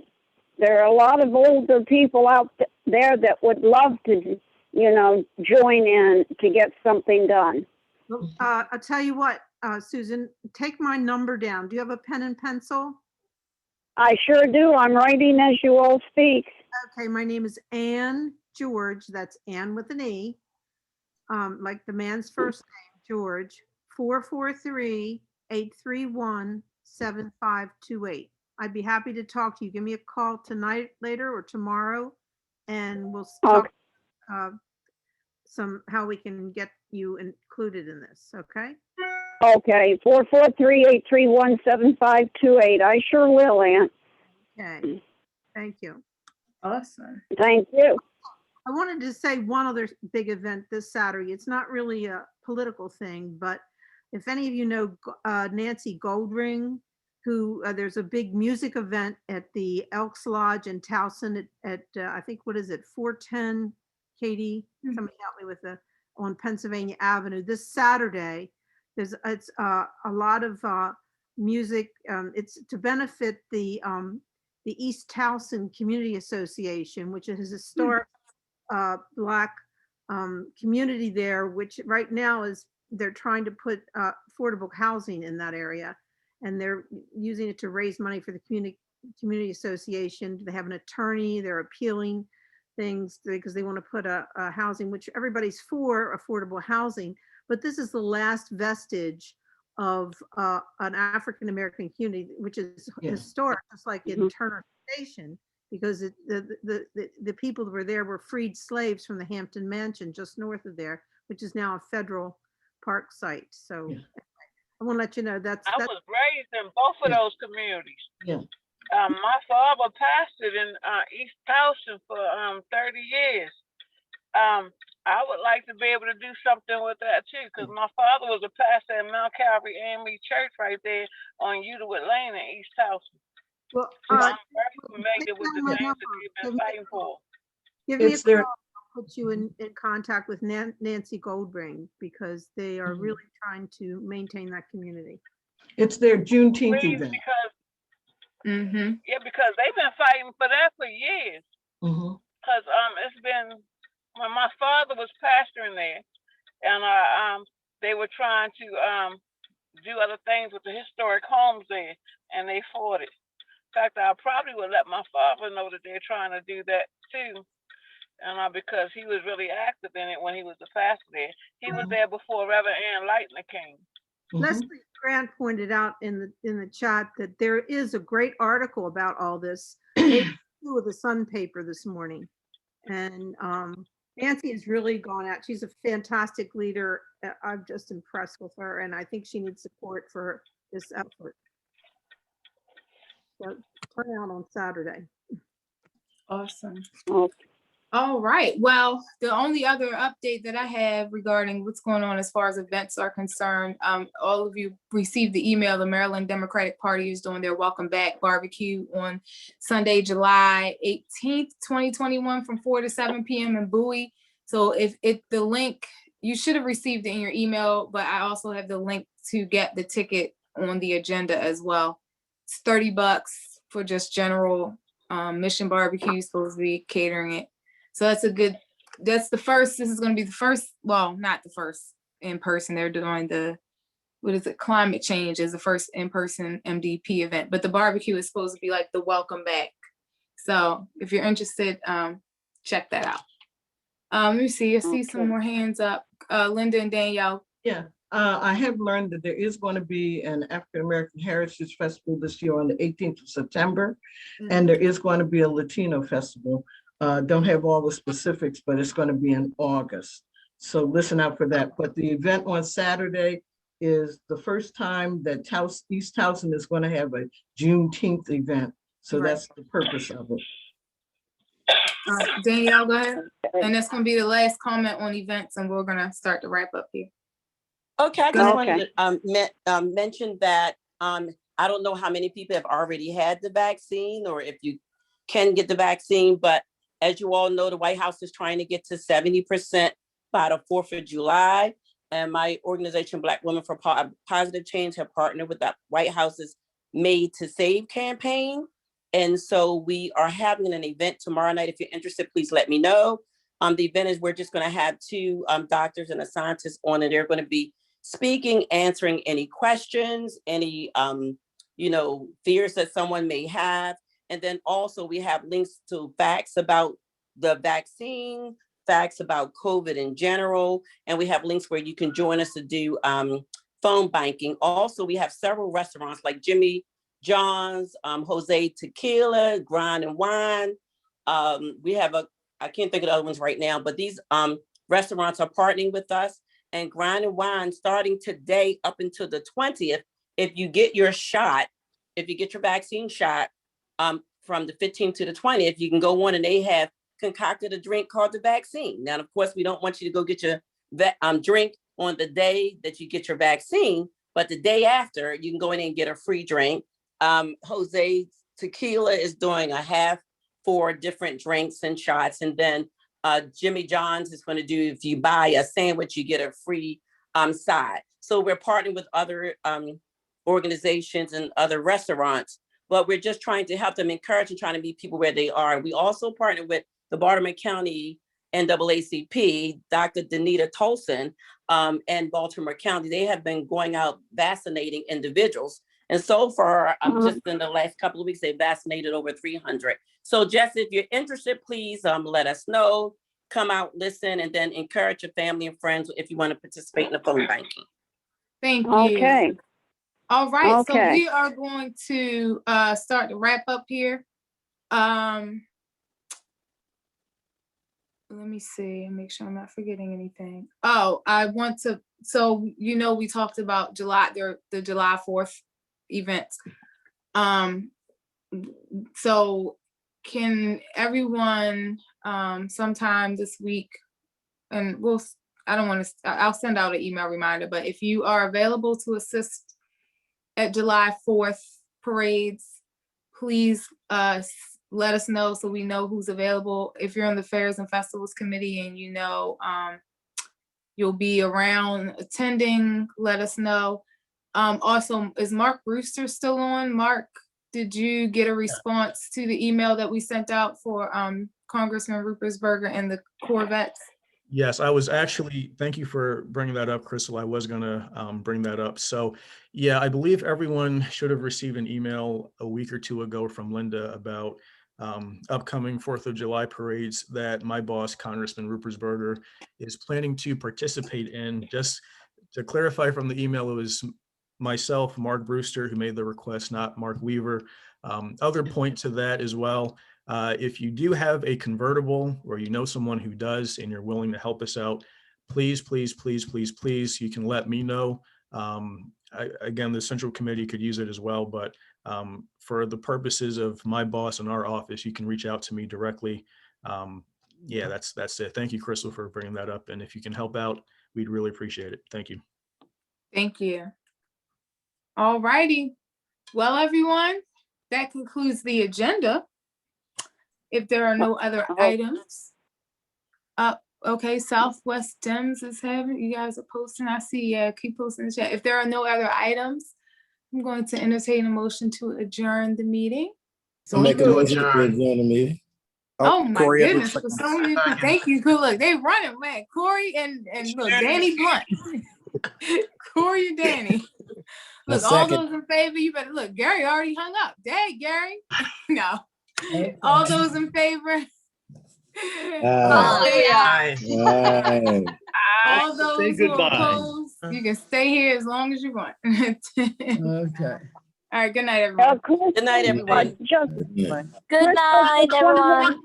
there are a lot of older people out there that would love to, join in to get something done. I'll tell you what, Susan, take my number down. Do you have a pen and pencil? I sure do. I'm writing as you all speak. Okay, my name is Ann George. That's Ann with an E. Like the man's first name, George, 443-831-7528. I'd be happy to talk to you. Give me a call tonight, later, or tomorrow, and we'll talk how we can get you included in this, okay? Okay, 443-831-7528. I sure will, Ann. Okay, thank you. Awesome. Thank you. I wanted to say one other big event this Saturday. It's not really a political thing, but if any of you know Nancy Goldring, who there's a big music event at the Elks Lodge in Towson at I think, what is it, 410, Katie? Somebody help me with on Pennsylvania Avenue this Saturday. It's a lot of music. It's to benefit the East Towson Community Association, which is a historic Black community there, which right now they're trying to put affordable housing in that area, and they're using it to raise money for the community association. They have an attorney. They're appealing things because they want to put a housing, which everybody's for affordable housing, but this is the last vestige of an African American community, which is historic, just like in Turner Station, because the people that were there were freed slaves from the Hampton Mansion just north of there, which is now a federal park site. So I want to let you know that's. I was raised in both of those communities. Yeah. My father pastored in East Towson for 30 years. I would like to be able to do something with that too, because my father was a pastor at Mount Calvary AME Church right there on Uterwood Lane in East Towson. Well, I'm very familiar with the things that you've been fighting for. Give me a call. I'll put you in contact with Nancy Goldring, because they are really trying to maintain that community. It's their Juneteenth event. Because, yeah, because they've been fighting for that for years. Because it's been, when my father was pastoring there, and they were trying to do other things with the historic homes there, and they fought it. In fact, I probably would let my father know that they're trying to do that too, and because he was really active in it when he was the pastor there. He was there before Reverend Ann Lightner came. Leslie Grant pointed out in the chat that there is a great article about all this with the Sun paper this morning, and Nancy has really gone out. She's a fantastic leader. I'm just impressed with her, and I think she needs support for this effort. So turn out on Saturday. Awesome. All right. Well, the only other update that I have regarding what's going on as far as events are concerned, all of you received the email. The Maryland Democratic Party is doing their Welcome Back barbecue on Sunday, July 18th, 2021 from 4 to 7 p.m. in Bowie. So if the link, you should have received it in your email, but I also have the link to get the ticket on the agenda as well. It's $30 for just general Mission Barbecue, supposed to be catering it. So this is going to be the first, well, not the first in person. They're doing climate change is the first in-person MDP event, but the barbecue is supposed to be like the welcome back. So if you're interested, check that out. Let me see, I see some more hands up. Linda and Danielle. Yeah, I have learned that there is going to be an African American Heritage Festival this year on the 18th of September, and there is going to be a Latino festival. Don't have all the specifics, but it's going to be in August. So listen out for that. But the event on Saturday is the first time that East Towson is going to have a Juneteenth event. So that's the purpose of it. Danielle, go ahead. And that's going to be the last comment on events, and we're going to start to wrap up here. Okay, I just wanted Okay. to mention that I don't know how many people have already had the vaccine or if you can get the vaccine, but as you all know, the White House is trying to get to 70% by the 4th of July. And my organization, Black Women for Positive Change, have partnered with the White House's Made to Save campaign. And so we are having an event tomorrow night. If you're interested, please let me know. The event is we're just going to have two doctors and a scientist on, and they're going to be speaking, answering any questions, any fears that someone may have. And then also we have links to facts about the vaccine, facts about COVID in general, and we have links where you can join us to do phone banking. Also, we have several restaurants like Jimmy John's, Jose Tequila, Grind and Wine. We have I can't think of the other ones right now, but these restaurants are partnering with us. And Grind and Wine, starting today up until the 20th, if you get your shot, if you get your vaccine shot from the 15th to the 20th, you can go on and they have concocted a drink called the vaccine. Now, of course, we don't want you to go get your drink on the day that you get your vaccine, but the day after, you can go in and get a free drink. Jose Tequila is doing a half for different drinks and shots. And then Jimmy John's is going to do, if you buy a sandwich, you get a free side. So we're partnering with other organizations and other restaurants, but we're just trying to help them, encourage and trying to meet people where they are. We also partner with the Baltimore County NAACP, Dr. Danita Tolson, and Baltimore County. They have been going out vaccinating individuals. And so far, just in the last couple of weeks, they vaccinated over 300. So Jess, if you're interested, please let us know, come out, listen, and then encourage your family and friends if you want to participate in the phone banking. Thank you. Okay. All right, so Okay. we are going to start to wrap up here. Let me see, make sure I'm not forgetting anything. Oh, I want to, so we talked about the July 4th events. So can everyone sometime this week, and I'll send out an email reminder, but if you are available to assist at July 4th parades, please let us know so we know who's available. If you're on the Fairs and Festivals Committee and you'll be around attending, let us know. Also, is Mark Brewster still on? Mark, did you get a response to the email that we sent out for Congressman Rupersberger and the Corvettes? Yes, I was actually, thank you for bringing that up, Crystal. I was going to bring that up. So yeah, I believe everyone should have received an email a week or two ago from Linda about upcoming 4th of July parades that my boss, Congressman Rupersberger, is planning to participate in. Just to clarify from the email, it was myself, Mark Brewster, who made the request, not Mark Weaver. Other point to that as well, if you do have a convertible or someone who does and you're willing to help us out, please, please, please, please, please, you can let me know. Again, the Central Committee could use it as well, but for the purposes of my boss and our office, you can reach out to me directly. Yeah, that's it. Thank you, Crystal, for bringing that up. And if you can help out, we'd really appreciate it. Thank you. Thank you. All righty. Well, everyone, that concludes the agenda. If there are no other items, okay, Southwest Dems is having, you guys are posting, I see, yeah, keep posting in the chat. If there are no other items, I'm going to entertain a motion to adjourn the meeting. I'll make a motion to adjourn the meeting. Oh my Corey goodness, Edwards. for so many people. Thank you. Good look, they running, man. Corey and look, Danny Blunt. Corey and Danny. Look, all those in favor, you better look. Gary already hung up. Dang, Gary. No. All those in favor. Say aye. All those who are opposed, you can stay here as long as you want. Okay. All right, good night, everyone. Good night, everyone. Good night, everyone.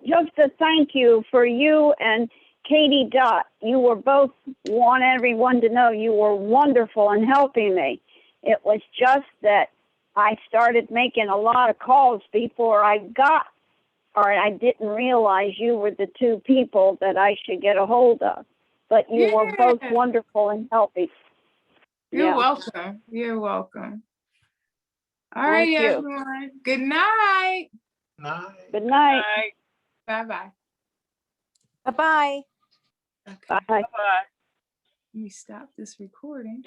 Just a thank you for you and Katie Dott. You were both, want everyone to know you were wonderful in helping me. It was just that I started making a lot of calls before I didn't realize you were the two people that I should get a hold of. but you were both Yeah. wonderful and healthy. You're Yeah. welcome. You're welcome. All right, Thank you. everyone. Good night. Good night. Bye-bye. Bye-bye. Okay. Bye. Let me stop this recording.